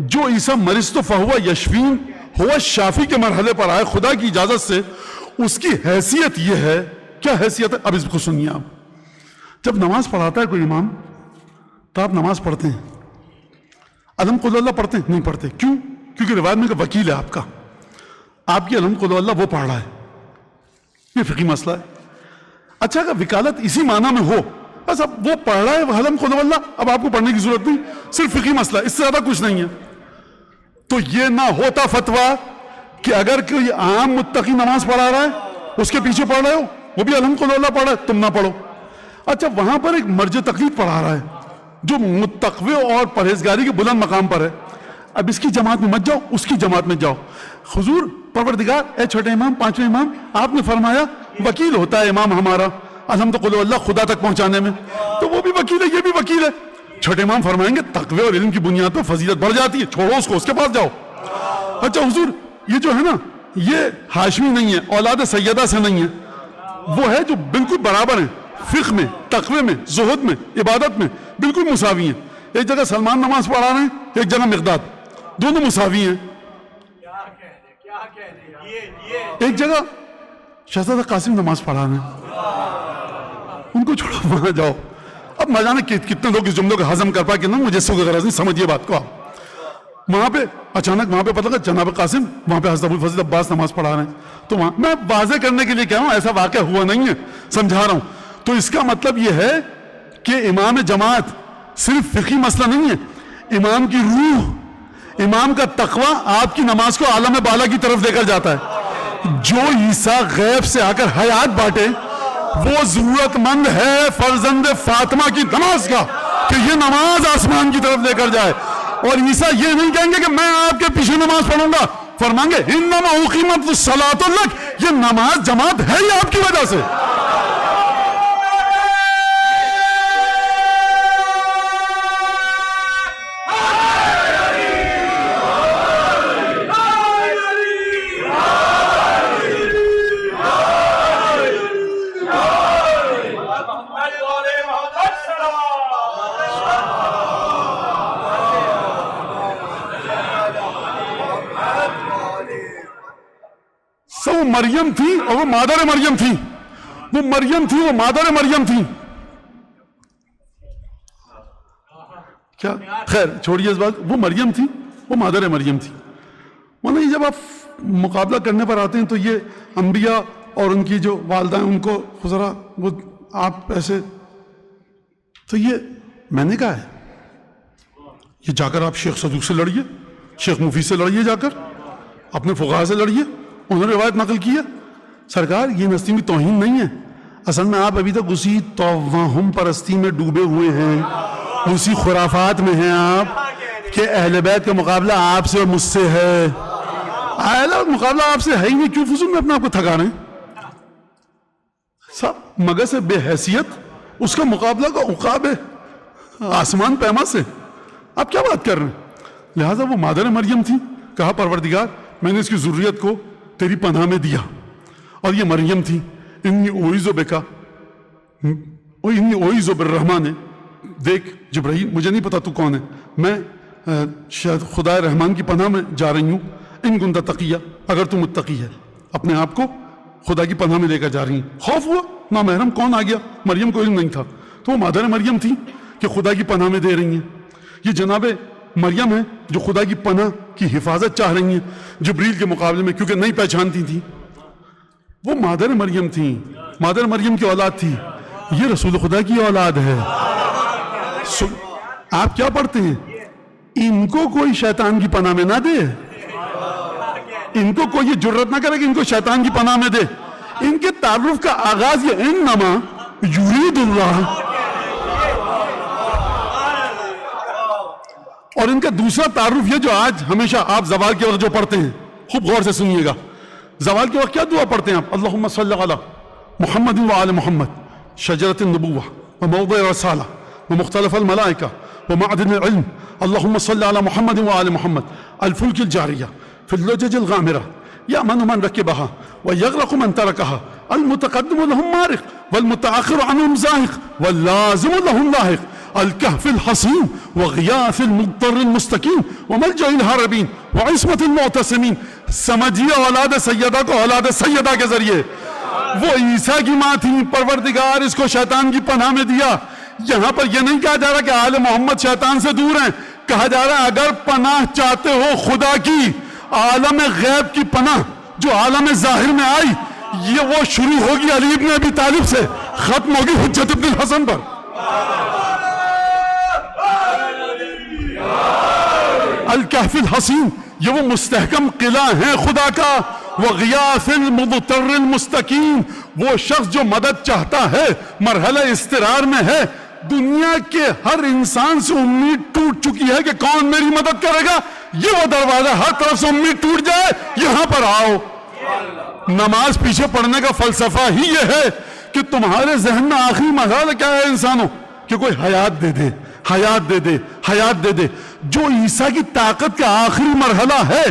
جو عیسیٰ مرضت فہو یشفین ہوا شافی کے مرحلے پر آئے خدا کی اجازت سے, اس کی حیثیت یہ ہے. کیا حیثیت ہے؟ اب اس کو سنیے. آپ جب نماز پڑھاتا ہے کوئی امام تو آپ نماز پڑھتے ہیں, الحم قل اللہ پڑھتے ہیں؟ نہیں پڑھتے. کیوں؟ کیونکہ روایت میں کہ وکیل ہے آپ کا, آپ کی الحم قل اللہ وہ پڑھ رہا ہے. یہ فقہی مسئلہ ہے. اچھا اگر وکالت اسی معنی میں ہو, بس اب وہ پڑھ رہا ہے وہ الحم قل اللہ, اب آپ کو پڑھنے کی ضرورت نہیں, صرف فقہی مسئلہ, اس سے زیادہ کچھ نہیں ہے. تو یہ نہ ہوتا فتویٰ کہ اگر کوئی عام متقی نماز پڑھا رہا ہے اس کے پیچھے پڑھ رہے ہو, وہ بھی الحم قل اللہ پڑھ رہا ہے, تم نہ پڑھو. اچھا وہاں پر ایک مرج تقلید پڑھا رہا ہے جو متقوی اور پرہیزگاری کے بلند مقام پر ہے. اب اس کی جماعت میں مت جاؤ, اس کی جماعت میں جاؤ. حضور پروردگار, اے چھوٹے امام, 5ویں امام, آپ نے فرمایا وکیل ہوتا ہے امام ہمارا الحمد قل اللہ خدا تک پہنچانے میں, تو وہ بھی وکیل ہے, یہ بھی وکیل ہے. چھوٹے امام فرمائیں گے تقوی اور علم کی بنیاد پر فضیلت بڑھ جاتی ہے, چھوڑو اس کو, اس کے پاس جاؤ. اچھا حضور یہ جو ہے نا یہ ہاشمی نہیں ہے, اولاد سیدہ سے نہیں ہے, وہ ہے جو بالکل برابر ہیں فقہ میں, تقوی میں, زہد میں, عبادت میں بالکل مساوی ہیں. ایک جگہ سلمان نماز پڑھا رہے ہیں, ایک جگہ مقداد, دونوں مساوی ہیں. ایک جگہ شہزادہ قاسم نماز پڑھا رہے ہیں, ان کو چھوڑو, وہاں جاؤ. اب نہ جانے کتنے لوگ اس جملوں کو ہضم کر پائے کہ نا مجھے سو کی غرض نہیں, سمجھیے بات کو. آپ وہاں پہ اچانک وہاں پہ پتہ لگا جناب قاسم وہاں پہ حضرت ابوالفضل عباس نماز پڑھا رہے ہیں, تو وہاں میں واضح کرنے کے لیے کہہ رہا ہوں, ایسا واقعہ ہوا نہیں ہے, سمجھا رہا ہوں. تو اس کا مطلب یہ ہے کہ امام جماعت صرف فقہی مسئلہ نہیں ہے, امام کی روح, امام کا تقوی آپ کی نماز کو عالم بالا کی طرف لے کر جاتا ہے. جو عیسیٰ غیب سے آ کر حیات بانٹے وہ ضرورت مند ہے فرزند فاطمہ کی نماز کا کہ یہ نماز آسمان کی طرف لے کر جائے. اور عیسیٰ یہ نہیں کہیں گے کہ میں آپ کے پیچھے نماز پڑھوں گا, فرمائیں گے انما اقیمت الصلاۃ لک, یہ نماز جماعت ہے ہی آپ کی وجہ سے. وہ مریم تھی اور وہ مادر مریم تھی, وہ مریم تھی, وہ مادر مریم تھی. کیا خیر چھوڑیے اس بات, وہ مریم تھی, وہ مادر مریم تھی. نہیں جب آپ مقابلہ کرنے پر آتے ہیں تو یہ انبیاء اور ان کی جو والدہ ہیں ان کو ذرا وہ آپ ایسے, تو یہ میں نے کہا ہے یہ جا کر آپ شیخ صدوق سے لڑیے, شیخ مفید سے لڑیے, جا کر اپنے فقہا سے لڑیے, انہوں نے روایت نقل کی ہے. سرکار یہ نسلی توہین نہیں ہے, اصل میں آپ ابھی تک اسی توہم پرستی میں ڈوبے ہوئے ہیں, اسی خرافات میں ہیں آپ کہ اہل بیت کا مقابلہ آپ سے اور مجھ سے ہے. مقابلہ آپ سے ہے ہی نہیں, کیوں فضول میں اپنے آپ کو تھکا رہے ہیں؟ سب مگر سے بے حیثیت, اس کا مقابلہ کا عقاب ہے آسمان پیما سے, آپ کیا بات کر رہے ہیں؟ لہٰذا وہ مادر مریم تھی, کہا پروردگار میں نے اس کی ذریت کو تیری پناہ میں دیا. اور یہ مریم تھی, انی اعوذ بک, انی اعوذ بالرحمن, دیکھ جبرائیل مجھے نہیں پتا تو کون ہے, میں شاید خدا رحمان کی پناہ میں جا رہی ہوں, ان کنت تقیہ, اگر تو متقی ہے, اپنے آپ کو خدا کی پناہ میں لے کر جا رہی ہیں. خوف ہوا, نامحرم کون آ گیا, مریم کو علم نہیں تھا, تو وہ مادر مریم تھی کہ خدا کی پناہ میں دے رہی ہیں. یہ جناب مریم ہے جو خدا کی پناہ کی حفاظت چاہ رہی ہیں جبریل کے مقابلے میں, کیونکہ نہیں پہچانتی تھی. وہ مادر مریم تھی, مادر مریم کی اولاد تھی, یہ رسول خدا کی اولاد ہے. آپ کیا پڑھتے ہیں, ان کو کوئی شیطان کی پناہ میں نہ دے, ان کو کوئی یہ جرت نہ کرے کہ ان کو شیطان کی پناہ میں دے. ان کے تعارف کا آغاز یہ انما یرید اللہ, اور ان کا دوسرا تعارف یہ جو آج ہمیشہ آپ زوال کے وقت جو پڑھتے ہیں, خوب غور سے سنیے گا, زوال کے وقت کیا دعا پڑھتے ہیں آپ؟ اللہم صلی علی محمد وآل محمد شجرة النبوة وموضع الرسالة ومختلف الملائكة ومعدن العلم. اللهم صل على محمد وآل محمد. الفلك الجارية في اللجج الغامرة يأمن من ركبها ويغرق من تركها. المتقدم لهم مارق والمتأخر عنهم زاهق واللازم لهم لاحق. الكهف الحصين وغياث المضطر المستقيم وملجأ الهاربين وعصمة المعتصمين. سمجھیے اولاد سیدہ کو اولاد سیدہ کے ذریعے. وہ عیسیٰ کی ماں تھی، پروردگار اس کو شیطان کی پناہ میں دیا. یہاں پر یہ نہیں کہا جا رہا کہ آل محمد شیطان سے دور ہیں، کہا جا رہا ہے اگر پناہ چاہتے ہو خدا کی، عالم غیب کی پناہ جو عالم ظاہر میں آئی، یہ وہ شروع ہوگی علی بن ابی طالب سے، ختم ہوگی حجت بن الحسن پر. الکہف الحسین، یہ وہ مستحکم قلعہ ہیں خدا کا. وغیاث المضطر المستقیم، وہ شخص جو مدد چاہتا ہے، مرحلہ استقرار میں ہے. دنیا کے ہر انسان سے امید ٹوٹ چکی ہے کہ کون میری مدد کرے گا. یہ وہ دروازہ، ہر طرف سے امید ٹوٹ جائے، یہاں پر آؤ. نماز پیچھے پڑھنے کا فلسفہ ہی یہ ہے کہ تمہارے ذہن میں آخری مرحلہ کیا ہے انسانوں، کہ کوئی حیات دے دے، حیات دے دے، حیات دے دے. جو عیسیٰ کی طاقت کا آخری مرحلہ ہے،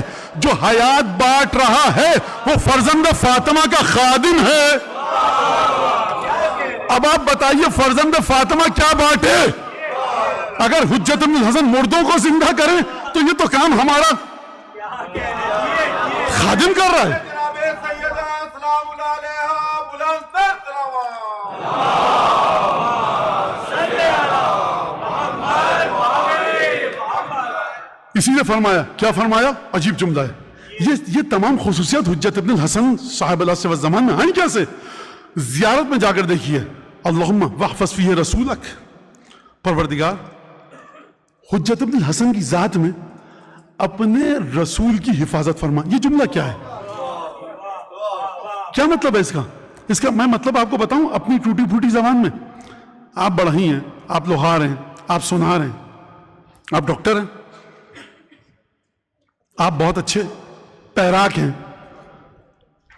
جو حیات بانٹ رہا ہے، وہ فرزند فاطمہ کا خادم ہے. اب آپ بتائیے فرزند فاطمہ کیا بانٹے؟ اگر حجت بن الحسن مردوں کو زندہ کریں تو یہ تو کام ہمارا خادم کر رہا ہے. اسی نے فرمایا، کیا فرمایا؟ عجیب جملہ ہے. یہ تمام خصوصیات حجت ابن الحسن صاحب العصر والزمان میں آئیں کیسے؟ زیارت میں جا کر دیکھیے. اللہم واحفظ فیہ رسولک. پروردگار حجت ابن الحسن کی ذات میں اپنے رسول کی حفاظت فرما. یہ جملہ کیا ہے؟ کیا مطلب ہے اس کا؟ اس کا میں مطلب آپ کو بتاؤں اپنی ٹوٹی پھوٹی زبان میں. آپ بڑھئی ہیں، آپ لوہار ہیں، آپ سونار ہیں، آپ ڈاکٹر ہیں، آپ بہت اچھے تیراک ہیں.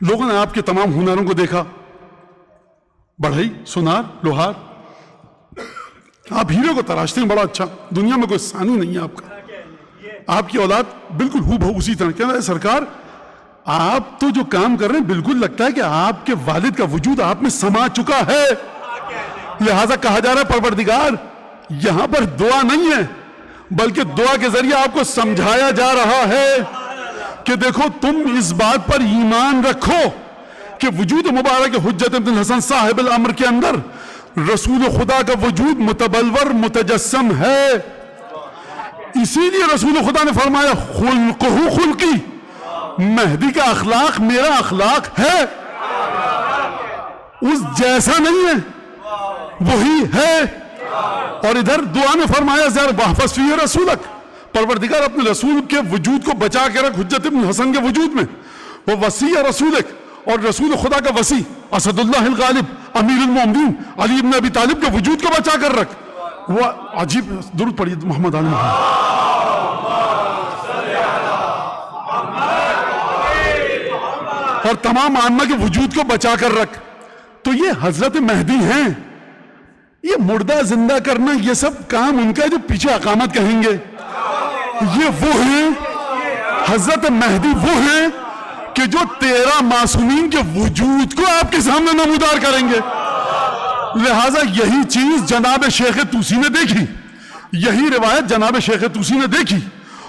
لوگوں نے آپ کے تمام ہنروں کو دیکھا، بڑھئی، سونار، لوہار. آپ ہیرے کو تراشتے ہیں، بڑا اچھا، دنیا میں کوئی ثانی نہیں ہے آپ کا. آپ کی اولاد بالکل ہو بہو اسی طرح. کہنا ہے سرکار آپ تو جو کام کر رہے ہیں بالکل لگتا ہے کہ آپ کے والد کا وجود آپ میں سما چکا ہے. لہذا کہا جا رہا ہے پروردگار یہاں پر دعا نہیں ہے بلکہ دعا کے ذریعے آپ کو سمجھایا جا رہا ہے کہ دیکھو تم اس بات پر ایمان رکھو کہ وجود مبارک حجت ابن الحسن صاحب الامر کے اندر رسول خدا کا وجود متبلور متجسم ہے. اسی لیے رسول خدا نے فرمایا خلقہ خلقی، مہدی کا اخلاق میرا اخلاق ہے، اس جیسا نہیں ہے، وہی ہے. اور ادھر دعا میں فرمایا زیادہ واحفظ فیہ رسولک. پروردگار اپنے رسول کے وجود کو بچا کے رکھ حجت ابن حسن کے وجود میں. وہ وسیع رسولک، اور رسول خدا کا وسیع اسد اللہ الغالب امیر المومنین علی بن ابی طالب کے وجود کو بچا کر رکھ. وہ عجیب. درود پڑھیے محمد علی محمد. اور تمام عامہ کے وجود کو بچا کر رکھ. تو یہ حضرت مہدی ہیں. یہ مردہ زندہ کرنا یہ سب کام ان کا جو پیچھے اقامت کہیں گے. یہ وہ ہیں حضرت مہدی، وہ ہیں کہ جو 13 معصومین کے وجود کو آپ کے سامنے نمودار کریں گے. لہٰذا یہی چیز جناب شیخ طوسی نے دیکھی، یہی روایت جناب شیخ طوسی نے دیکھی.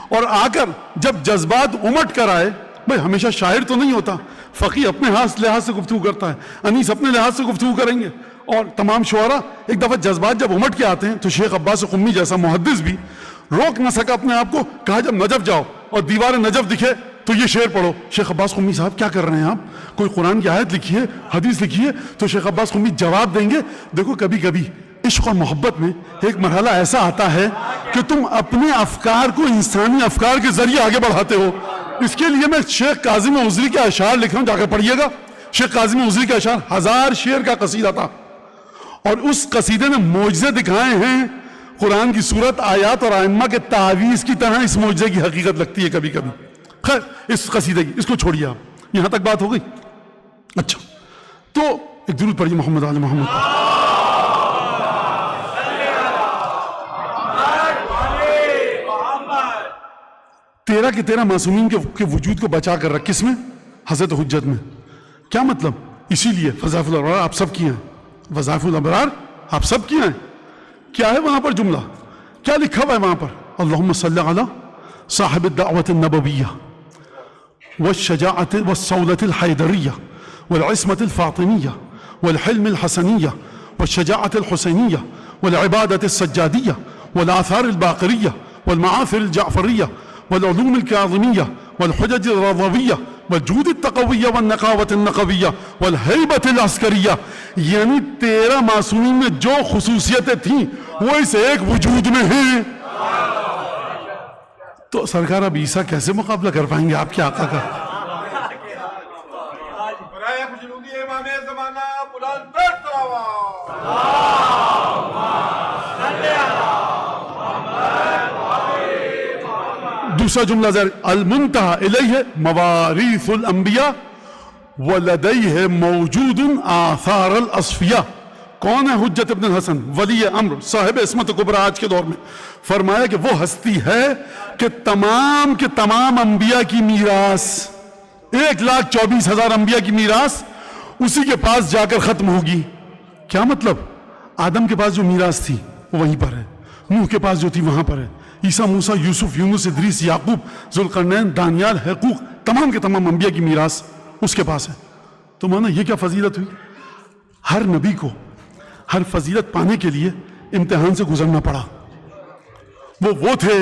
اور آ کر جب جذبات امٹ کر آئے، بھئی ہمیشہ شاعر تو نہیں ہوتا، فقیہ اپنے لحاظ سے گفتگو کرتا ہے، انیس اپنے لحاظ سے گفتگو کریں گے، اور تمام شعراء ایک دفعہ جذبات جب امٹ کے آتے ہیں تو شیخ عباس قمی جیسا محدث بھی روک نہ سکا اپنے آپ کو. کہا جب نجف جاؤ اور دیوار نجف دکھے تو یہ شعر پڑھو. شیخ عباس قمی صاحب کیا کر رہے ہیں آپ؟ کوئی قرآن کی آیت لکھی ہے، حدیث لکھی ہے؟ تو شیخ عباس قمی جواب دیں گے دیکھو کبھی کبھی عشق اور محبت میں ایک مرحلہ ایسا آتا ہے کہ تم اپنے افکار کو انسانی افکار کے ذریعے آگے بڑھاتے ہو. اس کے لیے میں شیخ کاظم عذری کے اشعار لکھ رہا ہوں، جا کر پڑھیے گا. شیخ کاظم عذری کے اشعار 1000 شعر کا قصیدہ تھا، اور اس قصیدے نے معجزے دکھائے ہیں. قرآن کی صورت، آیات اور ائمہ کے تعویذ کی طرح اس معجزے کی حقیقت لگتی ہے کبھی کبھی. خیر اس قصیدے کی اس کو چھوڑیے آپ، یہاں تک بات ہو گئی. اچھا، تو ایک درود پڑھیے محمد آل محمد. تیرہ کے تیرہ معصومین کے وجود کو بچا کر رکھ. کس میں؟ حضرت حجت میں. کیا مطلب؟ اسی لیے وظائف الابرار آپ سب کیے ہیں. وظائف الابرار آپ سب کیے ہیں. کیا ہے وہاں پر جملہ؟ کیا لکھا ہوا ہے وہاں پر؟ اللہم صلی علی صاحب الدعوت النبویہ والشجاعت والصولة الحیدریہ والعصمت الفاطمیہ والحلم الحسنیہ والشجاعت الحسینیہ والعبادت السجادیہ والآثار الباقریہ والمعاثر الجعفریہ والعلوم الكاظمیہ والحجج الرضویہ والجود التقویہ والنقاوت النقویہ والہیبت العسکریہ. یعنی 13 معصومین میں جو خصوصیتیں تھیں وہ اس ایک وجود میں ہیں. تو سرکار اب عیسیٰ کیسے مقابلہ کر پائیں گے آپ کے آقا کا؟ دوسرا جملہ ذرا المنتہى الیہ مواریث الانبیاء ولدیہ موجود آثار الاصفیاء. کون ہے حجت ابن الحسن؟ ولی امر صاحب عصمت کبریٰ آج کے دور میں. فرمایا کہ وہ ہستی ہے کہ تمام کے تمام انبیاء کی میراث 1,24,000 انبیاء کی میراث اسی کے پاس جا کر ختم ہوگی. کیا مطلب؟ آدم کے پاس جو میراث تھی وہ وہیں پر ہے. نوح کے پاس جو تھی وہاں پر ہے. عیسیٰ، موسیٰ، یوسف، یونس، ادریس، یعقوب، ذوالقرنین، دانیال، حقوق، تمام کے تمام انبیاء کی میراث اس کے پاس ہے. تو مانا یہ کیا فضیلت ہوئی؟ ہر نبی کو ہر فضیلت پانے کے لیے امتحان سے گزرنا پڑا. وہ تھے،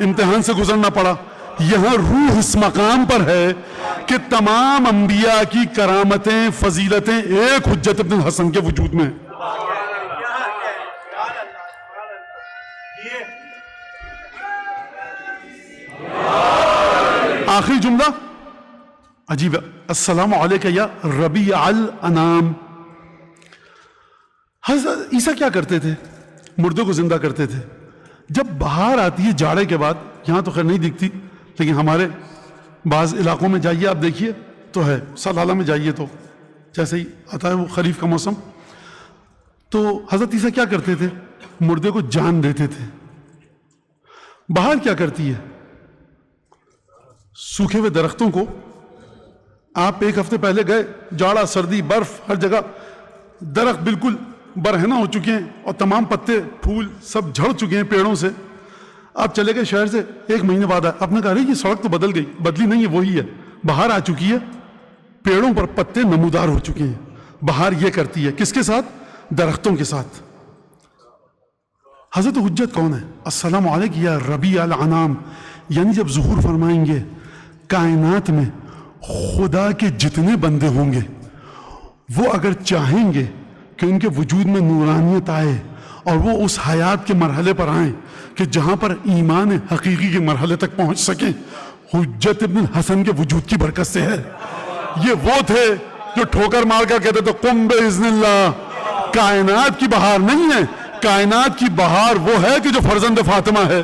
امتحان سے گزرنا پڑا. یہاں روح اس مقام پر ہے کہ تمام انبیاء کی کرامتیں، فضیلتیں ایک حجت ابن الحسن کے وجود میں. آخری جملہ عجیب ہے. السلام علیکہ یا ربیع الانام. حضرت عیسیٰ کیا کرتے تھے؟ مردوں کو زندہ کرتے تھے. جب بہار آتی ہے جاڑے کے بعد، یہاں تو خیر نہیں دکھتی لیکن ہمارے بعض علاقوں میں جائیے آپ دیکھیے تو ہے. سلالہ میں جائیے تو جیسے ہی آتا ہے وہ خریف کا موسم، تو حضرت عیسیٰ کیا کرتے تھے؟ مردے کو جان دیتے تھے. بہار کیا کرتی ہے؟ سوکھے ہوئے درختوں کو، آپ ایک ہفتے پہلے گئے، جاڑا، سردی، برف ہر جگہ، درخت بالکل برہنہ ہو چکے ہیں اور تمام پتے پھول سب جھڑ چکے ہیں پیڑوں سے. آپ چلے گئے شہر سے، ایک مہینے بعد آئے، آپ نے کہا یہ سڑک تو بدل گئی. بدلی نہیں ہے، وہی ہے. بہار آ چکی ہے، پیڑوں پر پتے نمودار ہو چکے ہیں. بہار یہ کرتی ہے کس کے ساتھ؟ درختوں کے ساتھ. حضرت حجت کون ہے؟ السلام علیکہ یا ربیع الانام. یعنی جب ظہور فرمائیں گے کائنات میں خدا کے جتنے بندے ہوں گے وہ اگر چاہیں گے کہ ان کے وجود میں نورانیت آئے اور وہ اس حیات کے مرحلے پر آئیں کہ جہاں پر ایمان حقیقی کے مرحلے تک پہنچ سکیں، حجت ابن الحسن کے وجود کی برکت سے ہے. یہ وہ تھے جو ٹھوکر مار کر کہتے تھے قم باذن اللہ. کائنات کی بہار نہیں ہے، کائنات کی بہار وہ ہے کہ جو فرزند فاطمہ ہے.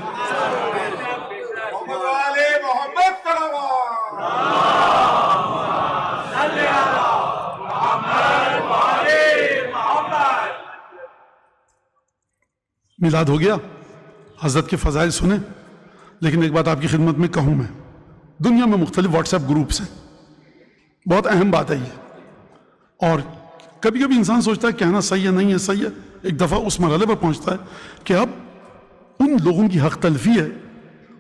میلاد ہو گیا، حضرت کے فضائل سنیں، لیکن ایک بات آپ کی خدمت میں کہوں میں، دنیا میں مختلف واٹس ایپ گروپس ہیں، بہت اہم بات ہے یہ. اور کبھی کبھی انسان سوچتا ہے کہنا صحیح ہے، نہیں ہے صحیح ہے. ایک دفعہ اس مرحلے پر پہنچتا ہے کہ اب ان لوگوں کی حق تلفی ہے،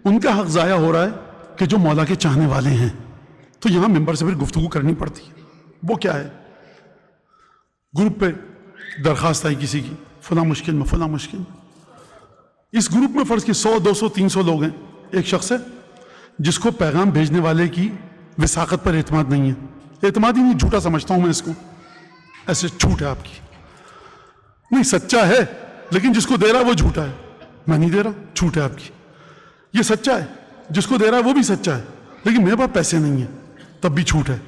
ان کا حق ضائع ہو رہا ہے کہ جو مولا کے چاہنے والے ہیں. تو یہاں ممبر سے پھر گفتگو کرنی پڑتی ہے. وہ کیا ہے؟ گروپ پہ درخواست آئی کسی کی، فلاں مشکل میں، فلاں مشکل میں. اس گروپ میں فرض کی 100 200 300 لوگ ہیں. ایک شخص ہے جس کو پیغام بھیجنے والے کی وثاقت پر اعتماد نہیں ہے. اعتماد ہی نہیں، جھوٹا سمجھتا ہوں میں اس کو. ایسے جھوٹ ہے آپ کی، نہیں سچا ہے لیکن جس کو دے رہا ہے وہ جھوٹا ہے. میں نہیں دے رہا، جھوٹ ہے آپ کی. یہ سچا ہے، جس کو دے رہا ہے وہ بھی سچا ہے لیکن میرے پاس پیسے نہیں ہیں، تب بھی جھوٹ ہے.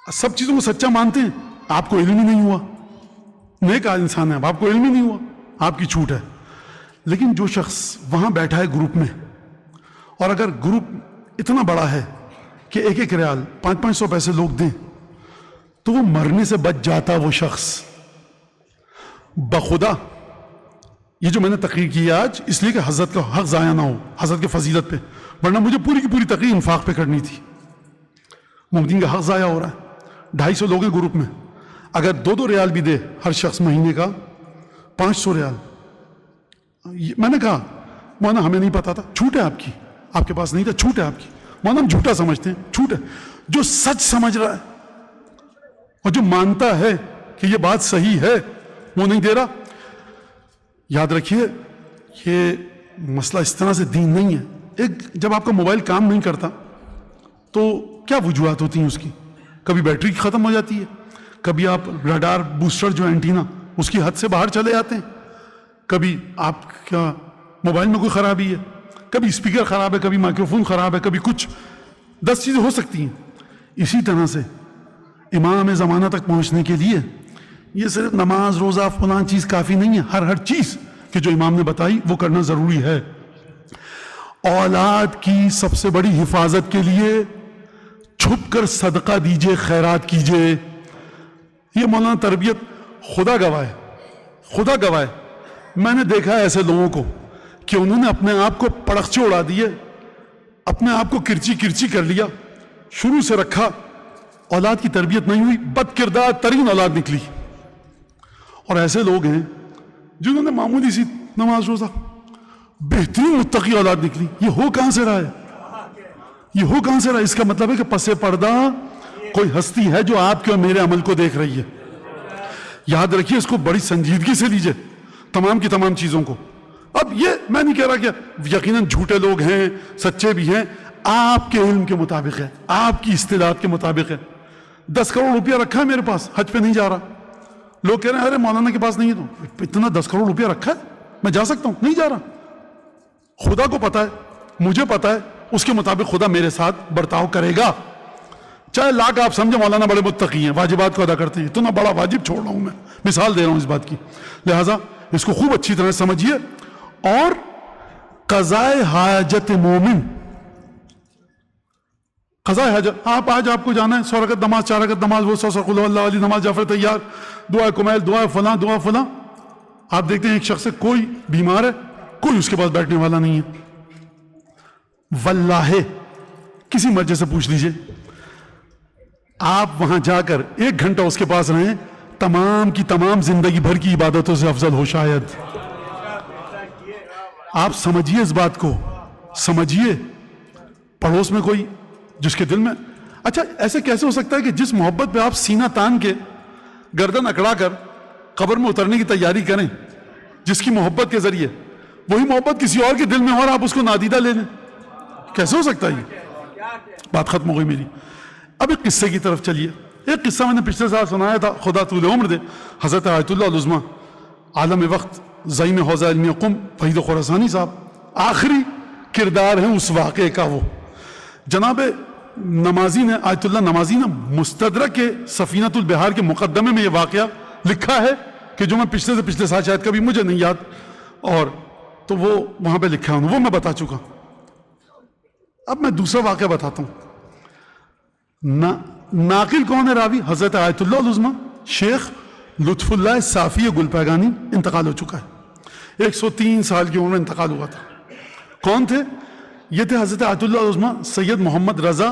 سب چیزوں کو سچا مانتے ہیں، آپ کو علم ہی نہیں ہوا. نیک انسان ہے، اب آپ کو علم ہی نہیں ہوا، آپ کی جھوٹ ہے. لیکن جو شخص وہاں بیٹھا ہے گروپ میں، اور اگر گروپ اتنا بڑا ہے کہ 1 1 ریال 500 500 پیسے لوگ دیں تو وہ مرنے سے بچ جاتا وہ شخص بخدا. یہ جو میں نے تقریر کی ہے آج اس لیے کہ حضرت کا حق ضائع نہ ہو، حضرت کے فضیلت پہ، ورنہ مجھے پوری کی پوری تقریر انفاق پہ کرنی تھی. ممدین کا حق ضائع ہو رہا ہے. 250 لوگ ہیں گروپ میں، اگر 2 ریال بھی دے ہر شخص مہینے کا 500 ریال. میں نے کہا مولانا ہمیں نہیں پتا تھا، چھوٹ ہے آپ کی، آپ کے پاس نہیں تھا، چھوٹ ہے آپ کی. مولانا ہم جھوٹا سمجھتے ہیں، چھوٹ ہے. جو سچ سمجھ رہا ہے اور جو مانتا ہے کہ یہ بات صحیح ہے وہ نہیں دے رہا. یاد رکھیے یہ مسئلہ اس طرح سے دین نہیں ہے. جب آپ کا موبائل کام نہیں کرتا تو کیا وجوہات ہوتی ہیں اس کی؟ کبھی بیٹری ختم ہو جاتی ہے، کبھی آپ ریڈار بوسٹر جو اینٹینا اس کی حد سے باہر چلے جاتے ہیں، کبھی آپ کا موبائل میں کوئی خرابی ہے، کبھی اسپیکر خراب ہے، کبھی مائکرو فون خراب ہے، کبھی کچھ 10 چیزیں ہو سکتی ہیں. اسی طرح سے امام زمانہ تک پہنچنے کے لیے یہ صرف نماز روزہ فلاں چیز کافی نہیں ہے. ہر چیز کہ جو امام نے بتائی وہ کرنا ضروری ہے. اولاد کی سب سے بڑی حفاظت کے لیے چھپ کر صدقہ دیجئے، خیرات کیجئے. یہ مولانا تربیت خدا گواہ ہے، خدا گواہ ہے. میں نے دیکھا ہے ایسے لوگوں کو کہ انہوں نے اپنے آپ کو پڑخچے اڑا دیے، اپنے آپ کو کرچی کرچی کر لیا، شروع سے رکھا، اولاد کی تربیت نہیں ہوئی، بد کردار ترین اولاد نکلی. اور ایسے لوگ ہیں جنہوں نے معمولی سی نماز روزہ، بہترین متقی اولاد نکلی. یہ ہو کہاں سے رہا ہے؟ یہ ہو کہاں سے رہا ہے؟ اس کا مطلب ہے کہ پس پردہ کوئی ہستی ہے جو آپ کے اور میرے عمل کو دیکھ رہی ہے. یاد رکھیے اس کو بڑی سنجیدگی سے لیجئے، تمام کی تمام چیزوں کو. اب یہ میں نہیں کہہ رہا کہ یقیناً جھوٹے لوگ ہیں، سچے بھی ہیں، آپ کے علم کے مطابق ہے، آپ کی استعداد کے مطابق ہے. 10 کروڑ روپیہ رکھا ہے میرے پاس، حج پہ نہیں جا رہا. لوگ کہہ رہے ہیں ارے مولانا کے پاس نہیں ہے تو اتنا 10 کروڑ روپیہ رکھا ہے میں جا سکتا ہوں، نہیں جا رہا. خدا کو پتا ہے، مجھے پتا ہے، اس کے مطابق خدا میرے ساتھ برتاؤ کرے گا. چاہے لاکھ آپ سمجھے مولانا بڑے متقی ہیں، واجبات کو ادا کرتے ہیں، اتنا بڑا واجب چھوڑ رہا ہوں میں، مثال دے رہا ہوں اس بات کی. لہٰذا اس کو خوب اچھی طرح سمجھیے. اور قضاء حاجت مومن، قضاء حاجت، آج آپ کو جانا ہے 100 رکعت نماز، 4 رکعت نماز، وہ 100 قل اللہ والی نماز، جعفر تیار، دعا کمیل، دعا فلاں، دعا فلاں. آپ دیکھتے ہیں ایک شخص کوئی بیمار ہے، کوئی اس کے پاس بیٹھنے والا نہیں ہے. واللہ کسی مرجع سے پوچھ لیجئے، آپ وہاں جا کر 1 گھنٹہ اس کے پاس رہیں، تمام کی تمام زندگی بھر کی عبادتوں سے افضل ہو شاید. آپ سمجھیے اس بات کو، سمجھیے. پڑوس میں کوئی جس کے دل میں، اچھا ایسے کیسے ہو سکتا ہے کہ جس محبت پہ آپ سینہ تان کے گردن اکڑا کر قبر میں اترنے کی تیاری کریں جس کی محبت کے ذریعے، وہی محبت کسی اور کے دل میں اور آپ اس کو نادیدہ لے لیں؟ کیسے ہو سکتا ہے یہ؟ بات ختم ہو گئی میری. اب ایک قصے کی طرف چلیے. ایک قصہ میں نے پچھلے سال سنایا تھا، خدا طول عمر دے. حضرت آیت اللہ العظمیٰ عالم وقت زعیم حوزہ علمیہ قم وحید خراسانی صاحب آخری کردار ہیں اس واقعے کا. وہ جناب نمازی نے، آیت اللہ نمازی نے مستدرک کے سفینۃ البحار کے مقدمے میں یہ واقعہ لکھا ہے کہ جو میں پچھلے سال شاید کبھی مجھے نہیں یاد، اور تو وہ وہاں پہ لکھا ہے، وہ میں بتا چکا. اب میں دوسرا واقعہ بتاتا ہوں. ناقل کون ہے راوی؟ حضرت آیت اللہ العظمیٰ شیخ لطف اللہ صافی گلپایگانی، انتقال ہو چکا ہے، 103 سال کی عمر میں انتقال ہوا تھا. کون تھے یہ؟ تھے حضرت آیت اللہ العظمیٰ سید محمد رضا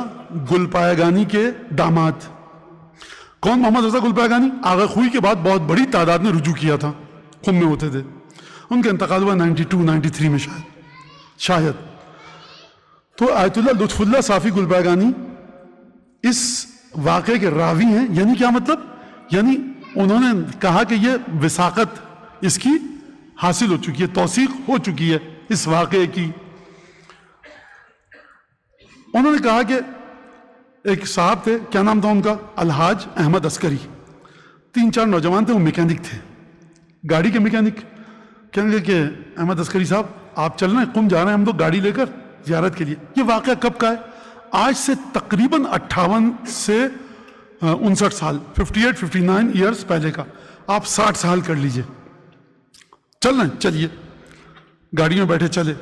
گلپایگانی کے داماد. کون محمد رضا گلپایگانی؟ آغا خوئی کے بعد بہت بڑی تعداد نے رجوع کیا تھا، قم میں ہوتے تھے. ان کا انتقال ہوا 92-93 میں شاید. تو آیت اللہ لطف اللہ صافی گلپایگانی اس واقعے کے راوی ہیں. یعنی کیا مطلب؟ یعنی انہوں نے کہا کہ یہ وثاقت اس کی حاصل ہو چکی ہے، توثیق ہو چکی ہے اس واقعے کی. انہوں نے کہا کہ ایک صاحب تھے، کیا نام تھا ان کا؟ الحاج احمد عسکری. 3-4 نوجوان تھے، وہ میکینک تھے، گاڑی کے میکینک. کہنے لگے کہ احمد عسکری صاحب آپ چل رہے ہیں، قم جا رہے ہیں ہم تو گاڑی لے کر زیارت کے لیے. یہ واقعہ کب کا ہے؟ آج سے تقریباً 58 سے 59 سال، 58-59 ایئرز پہلے کا. آپ 60 سال کر لیجئے. چل رہے ہیں، چلیے گاڑی میں بیٹھے چلے.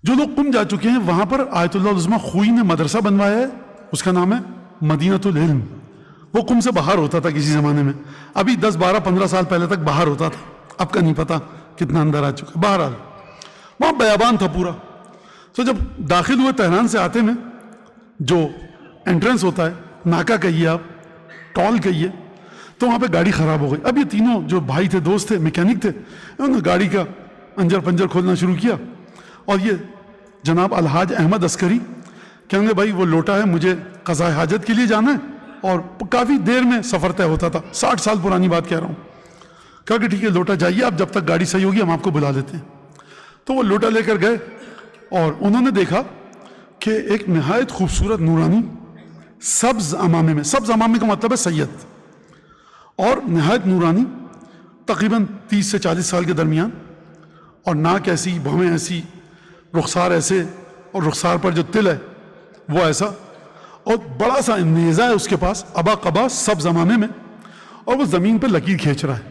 جو لوگ قم جا چکے ہیں وہاں پر آیت اللہ العظمیٰ خوئی نے مدرسہ بنوایا ہے، اس کا نام ہے مدینۃ العلم. وہ قم سے باہر ہوتا تھا کسی زمانے میں, ابھی 10 12 15 سال پہلے تک باہر ہوتا تھا, اب کا نہیں پتا کتنا اندر آ چکا. بہرحال وہاں بیابان تھا پورا. تو جب داخل ہوئے تہران سے آتے میں, جو انٹرنس ہوتا ہے, ناکا کہیے آپ, ٹول کہیے, تو وہاں پہ گاڑی خراب ہو گئی. اب یہ تینوں جو بھائی تھے, دوست تھے, میکینک تھے, انہوں نے گاڑی کا انجر پنجر کھولنا شروع کیا. اور یہ جناب الحاج احمد عسکری کہیں گے بھائی وہ لوٹا ہے, مجھے قضاء حاجت کے لیے جانا ہے, اور کافی دیر میں سفر طے ہوتا تھا, 60 سال پرانی بات کہہ رہا ہوں. کہا کہ ٹھیک ہے لوٹا جائیے آپ, جب تک گاڑی صحیح ہوگی ہم آپ کو بلا لیتے ہیں. تو وہ لوٹا لے کر گئے اور انہوں نے دیکھا کہ ایک نہایت خوبصورت نورانی سبز امامے میں, سبز امامے کا مطلب ہے سید, اور نہایت نورانی, تقریباً 30 سے 40 سال کے درمیان, اور ناک ایسی, بھویں ایسی, رخسار ایسے, اور رخسار پر جو تل ہے وہ ایسا, اور بڑا سا نیزہ ہے اس کے پاس, ابا قبا سبز امامے میں, اور وہ زمین پہ لکیر کھینچ رہا ہے.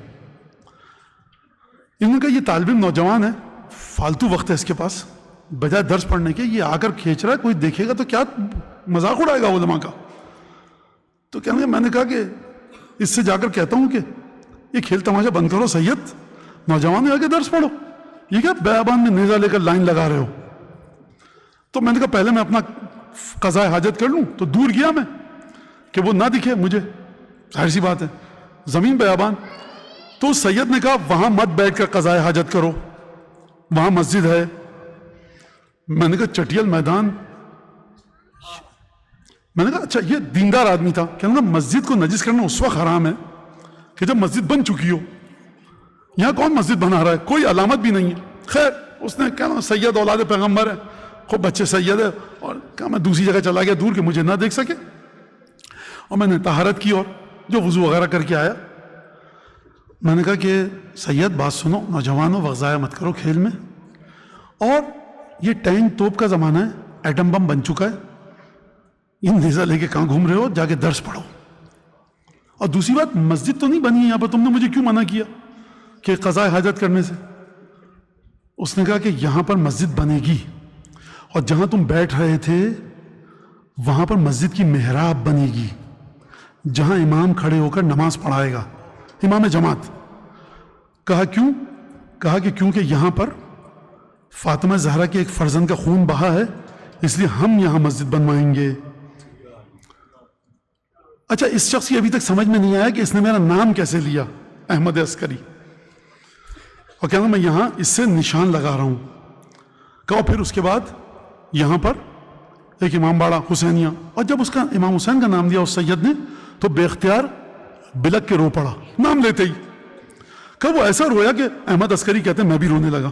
انہوں نے کہا یہ طالب علم نوجوان ہے, فالتو وقت ہے اس کے پاس, بجائے درس پڑھنے کے یہ آ کر کھینچ رہا ہے, کوئی دیکھے گا تو کیا مذاق اڑائے گا علماء کا. تو کہنے میں نے کہا کہ اس سے جا کر کہتا ہوں کہ یہ کھیل تماشا بند کرو سید, نوجوان ہے, آ کے درس پڑھو, یہ کیا بیابان میں نیزہ لے کر لائن لگا رہے ہو. تو میں نے کہا پہلے میں اپنا قضاء حاجت کر لوں. تو دور گیا میں کہ وہ نہ دکھے مجھے, ظاہر سی بات ہے زمین بیابان. تو سید نے کہا وہاں مت بیٹھ کر قضاء حاجت کرو, وہاں مسجد ہے. میں نے کہا چٹیل میدان, میں نے کہا اچھا یہ دیندار آدمی تھا, کہنا مسجد کو نجس کرنا اس وقت حرام ہے کہ جب مسجد بن چکی ہو. یہاں کون مسجد بنا رہا ہے, کوئی علامت بھی نہیں ہے. خیر اس نے کہنا سید اولاد پیغمبر ہے, خوب بچے سید ہے, اور کہا میں دوسری جگہ چلا گیا دور کہ مجھے نہ دیکھ سکے. اور میں نے طہارت کی اور جو وضو وغیرہ کر کے آیا. میں نے کہا کہ سید بات سنو, نوجوانوں وقت ضائع مت کرو کھیل میں, اور یہ ٹینک توپ کا زمانہ ہے, ایٹم بم بن چکا ہے, یہ نیزہ لے کے کہاں گھوم رہے ہو, جا کے درس پڑھو. اور دوسری بات مسجد تو نہیں بنی ہے یہاں پر, تم نے مجھے کیوں منع کیا کہ قضاء حاجت کرنے سے. اس نے کہا کہ یہاں پر مسجد بنے گی, اور جہاں تم بیٹھ رہے تھے وہاں پر مسجد کی محراب بنے گی, جہاں امام کھڑے ہو کر نماز پڑھائے گا, امام جماعت. کہا کیوں؟ کہا کہ کیونکہ یہاں پر فاطمہ زہرا کے ایک فرزند کا خون بہا ہے, اس لیے ہم یہاں مسجد بنوائیں گے. اچھا اس شخص کی ابھی تک سمجھ میں نہیں آیا کہ اس نے میرا نام کیسے لیا, احمد عسکری, اور کہنا میں یہاں اس سے نشان لگا رہا ہوں. کہا پھر اس کے بعد یہاں پر ایک امام باڑہ حسینیہ, اور جب اس کا امام حسین کا نام دیا اس سید نے تو بے اختیار بلک کے رو پڑا نام لیتے ہی. کہ وہ ایسا رویا کہ احمد عسکری کہتے ہیں میں بھی رونے لگا.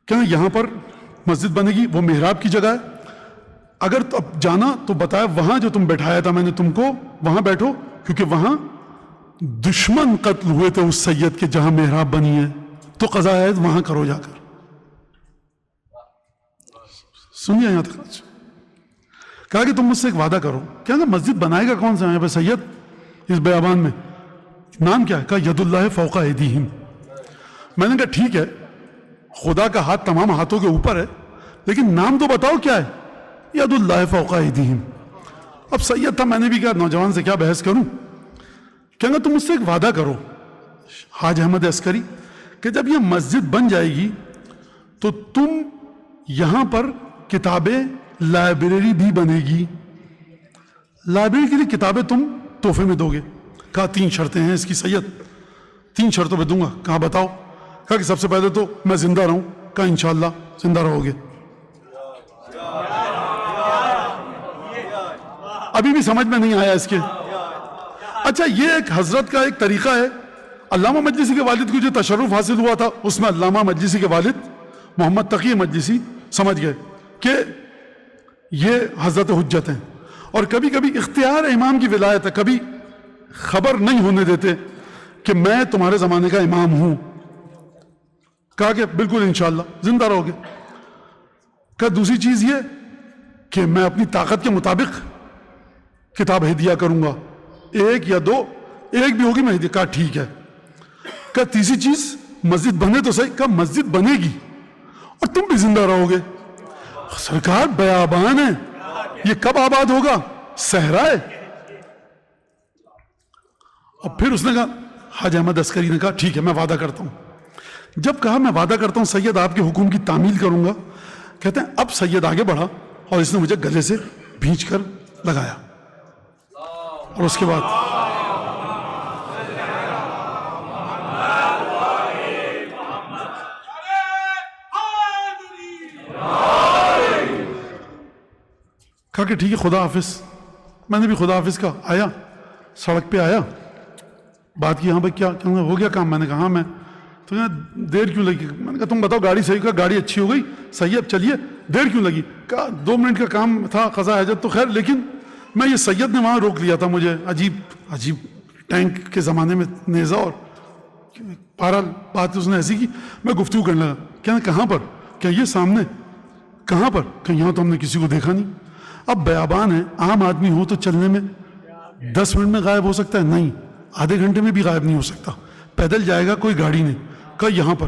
کہنا یہاں پر مسجد بنے گی, وہ محراب کی جگہ ہے, اگر اب جانا تو بتایا وہاں جو تم بٹھایا تھا میں نے تم کو, وہاں بیٹھو, کیونکہ وہاں دشمن قتل ہوئے تھے اس سید کے جہاں محراب بنی ہے, تو قضاء حاجت وہاں کرو جا کر. سنیے یہاں تک. کہا کہ تم مجھ سے ایک وعدہ کرو. کیا کہ مسجد بنائے گا کون سا یہاں پہ سید اس بیابان میں, نام کیا ہے؟ کہا ید اللہ فوق ایدیہم. میں نے کہا ٹھیک ہے, خدا کا ہاتھ تمام ہاتھوں کے اوپر ہے, لیکن نام تو بتاؤ کیا ہے. ید اللہ فوق ایدیہم. اب سید تھا, میں نے بھی کہا نوجوان سے کیا بحث کروں. کہیں گا تم مجھ سے ایک وعدہ کرو حاج احمد عسکری, کہ جب یہ مسجد بن جائے گی تو تم یہاں پر کتابیں, لائبریری بھی بنے گی, لائبریری کے لیے کتابیں تم تحفے میں دو گے. کہا 3 شرطیں ہیں اس کی سید, 3 شرطوں پہ دوں گا. کہا بتاؤ. کہا کہ سب سے پہلے تو میں زندہ رہوں. کہا انشاءاللہ زندہ رہو گے. ابھی بھی سمجھ میں نہیں آیا اس کے. اچھا یہ ایک حضرت کا ایک طریقہ ہے. علامہ مجلسی کے والد کو جو تشرف حاصل ہوا تھا اس میں علامہ مجلسی کے والد محمد تقی مجلسی سمجھ گئے کہ یہ حضرت حجت ہیں, اور کبھی کبھی اختیار امام کی ولایت ہے, کبھی خبر نہیں ہونے دیتے کہ میں تمہارے زمانے کا امام ہوں. کہا کہ بالکل انشاءاللہ زندہ رہو گے. کہا دوسری چیز یہ کہ میں اپنی طاقت کے مطابق کتاب ہدیہ کروں گا, 1 یا 2, 1 بھی ہوگی میں ہدیہ. کہا ٹھیک ہے. کہا تیسری چیز مسجد بنے تو صحیح. کہا مسجد بنے گی اور تم بھی زندہ رہو گے. سرکار بیابان ہے, یہ کب آباد ہوگا؟ صحرا ہے, اور پھر اس نے کہا, حاج احمد عسکری نے کہا ٹھیک ہے میں وعدہ کرتا ہوں. جب کہا میں وعدہ کرتا ہوں سید آپ کے حکم کی تعمیل کروں گا, کہتے ہیں اب سید آگے بڑھا اور اس نے مجھے گلے سے بھینچ کر لگایا, اور اس کے بعد کہا کہ ٹھیک ہے خدا حافظ. میں نے بھی خدا حافظ کہا, آیا سڑک پہ آیا, بات کی, ہاں بھائی کیا ہو گیا کام؟ میں نے کہا ہاں میں. تو دیر کیوں لگی؟ میں نے کہا تم بتاؤ گاڑی صحیح, کہا گاڑی اچھی ہو گئی صحیح اب چلیے. دیر کیوں لگی؟ کہا 2 منٹ کا کام تھا قضاء حاجت تو خیر, لیکن میں یہ سید نے وہاں روک لیا تھا مجھے, عجیب ٹینک کے زمانے میں نیزہ, اور بہرحال بات اس نے ایسی کی. میں گفتگو کرنے لگا, کہنا کہاں پر؟ کیا یہ سامنے؟ کہاں پر؟ کہ یہاں تو ہم نے کسی کو دیکھا نہیں. اب بیابان ہے, عام آدمی ہو تو چلنے میں 10 منٹ میں غائب ہو سکتا ہے, نہیں آدھے گھنٹے میں بھی غائب نہیں ہو سکتا. پیدل جائے گا, کوئی گاڑی نہیں. کہا یہاں پر.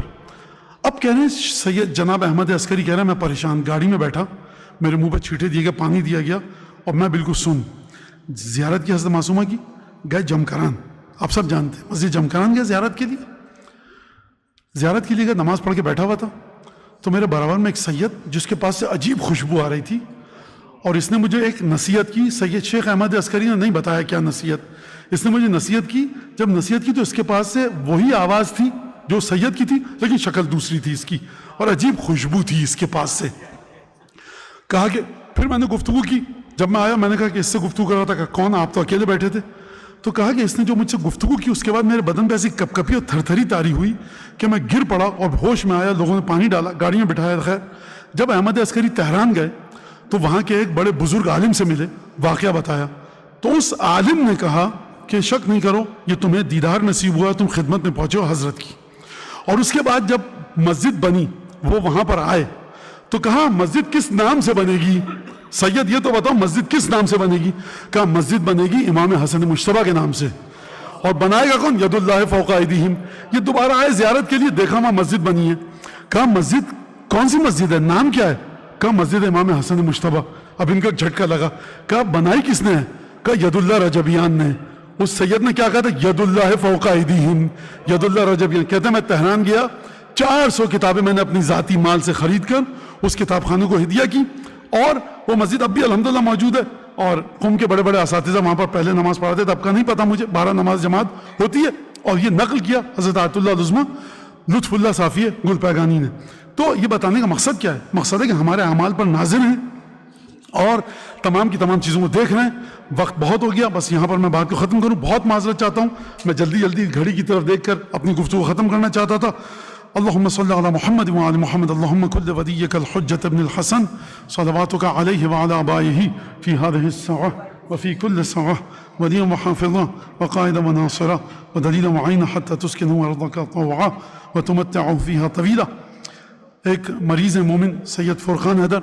اب کہہ رہے ہیں سید جناب احمد عسکری کہہ رہے ہیں میں پریشان, گاڑی میں بیٹھا, میرے منہ پہ چھینٹے دیے گئے, پانی دیا گیا, اور میں بالکل سن. زیارت کی حضرت معصومہ کی, گئے جمکران, آپ سب جانتے ہیں مسجد جمکران گیا زیارت کے لیے. زیارت کے لیے گیا, نماز پڑھ کے بیٹھا ہوا تھا, تو میرے برابر میں ایک سید جس کے پاس سے عجیب خوشبو آ رہی تھی, اور اس نے مجھے ایک نصیحت کی. سید شیخ احمد عسکری نے نہیں بتایا کیا نصیحت, اس نے مجھے نصیحت کی. جب نصیحت کی تو اس کے پاس سے وہی آواز تھی جو سید کی تھی, لیکن شکل دوسری تھی اس کی, اور عجیب خوشبو تھی اس کے پاس سے. کہا کہ پھر میں نے گفتگو کی. جب میں آیا میں نے کہا کہ اس سے گفتگو کر رہا تھا. کہ کون؟ آپ تو اکیلے بیٹھے تھے. تو کہا کہ اس نے جو مجھ سے گفتگو کی اس کے بعد میرے بدن پہ ایسی کپ کپی اور تھر تھری تاری ہوئی کہ میں گر پڑا اور ہوش میں آیا. لوگوں نے پانی ڈالا, گاڑی میں بٹھایا. خیر جب احمد عسکری تہران گئے تو وہاں کے ایک بڑے بزرگ عالم سے ملے, واقعہ بتایا. تو اس عالم نے کہا کہ شک نہیں کرو, یہ تمہیں دیدار نصیب ہوا, تم خدمت میں پہنچے ہو حضرت کی. اور اس کے بعد جب مسجد بنی وہ وہاں پر آئے تو کہا مسجد کس نام سے بنے گی؟ سید یہ تو بتاؤ مسجد کس نام سے بنے گی؟ کہا مسجد بنے گی امام حسن مجتبیٰ کے نام سے. اور بنائے گا کون؟ ید اللہ فوق ایدیہم. یہ دوبارہ آئے زیارت کے لیے, دیکھا وہاں مسجد بنی ہے. کہا مسجد کون سی مسجد ہے, نام کیا ہے؟ کہا مسجد امام حسن مجتبیٰ. اب ان کا جھٹکا لگا. کہا بنائی کس نے ہے؟ کہا ید اللہ رجبیان نے. اس سید نے کیا کہا تھا؟ ید اللہ فوق ایدیہم, ید اللہ رجبیان. کہتے ہیں میں تہران گیا, 400 کتابیں میں نے اپنی ذاتی مال سے خرید کر اس کتاب خانے کو ہدیہ کی, اور وہ مسجد اب بھی الحمدللہ موجود ہے. اور قوم کے بڑے بڑے اساتذہ وہاں پر پہلے نماز پڑھاتے تھے, اب کا نہیں پتا مجھے, 12 نماز جماعت ہوتی ہے. اور یہ نقل کیا حضرت آیت اللہ العظمہ لطف اللہ صافی گل پیگانی نے. تو یہ بتانے کا مقصد کیا ہے؟ مقصد ہے کہ ہمارے اعمال پر ناظر ہیں اور تمام کی تمام چیزوں کو دیکھ رہے ہیں. وقت بہت ہو گیا, بس یہاں پر میں بات کو ختم کروں. بہت معذرت چاہتا ہوں, میں جلدی گھڑی کی طرف دیکھ کر اپنی گفتگو ختم کرنا چاہتا تھا. اللهم صل على محمد وعلى محمد. اللهم كل وليك الحجة ابن الحسن صلواتك عليه وعلى آبائه في هذه الساعة وفي كل ساعة وليا وحافظا وقائدا وناصرا ودليلا معينا حتى تسكنوا أرضك طوعا وتمتعوا فيها طويلا. ایک مریض مومن سید فرقان حیدر,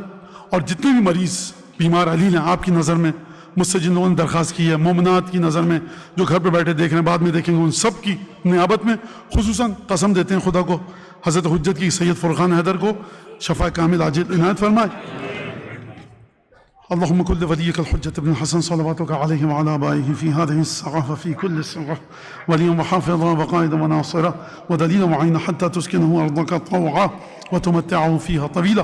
اور جتنے بھی مریض بیمار علیل ہیں آپ کی نظر میں, مجھ سے جن لوگوں نے درخواست کی ہے, مومنات کی نظر میں جو گھر پہ بیٹھے دیکھ رہے ہیں, بعد میں دیکھیں گے, ان سب کی نیابت میں خصوصاً قسم دیتے ہیں خدا کو, حضرت حجت کی سید فرقان حیدر کو شفا کامل عاجل عنایت فرمائے. اللهم كل وليك الحجة ابن الحسن صلواتك عليه وعلى آبائه في هذه الساعة وفي كل ساعة وليا وحافظا وقائدا وناصرا ودليلا معينا حتى تسكنه أرضك طوعا وتمتعه فيها طويلا.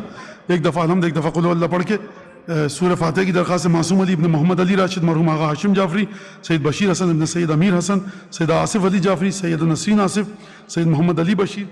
ایک دفعہ الحمد, ایک دفعہ قل هو اللہ پڑھ کے سورہ فاتحہ کی درخواست معصوم علی ابن محمد علی راشد, مرحوم آغا ہاشم جعفری, سید بشیر حسن ابن سید امیر حسن, سید آصف علی جعفری, سید نسرین آصف, سید محمد علی بشیر,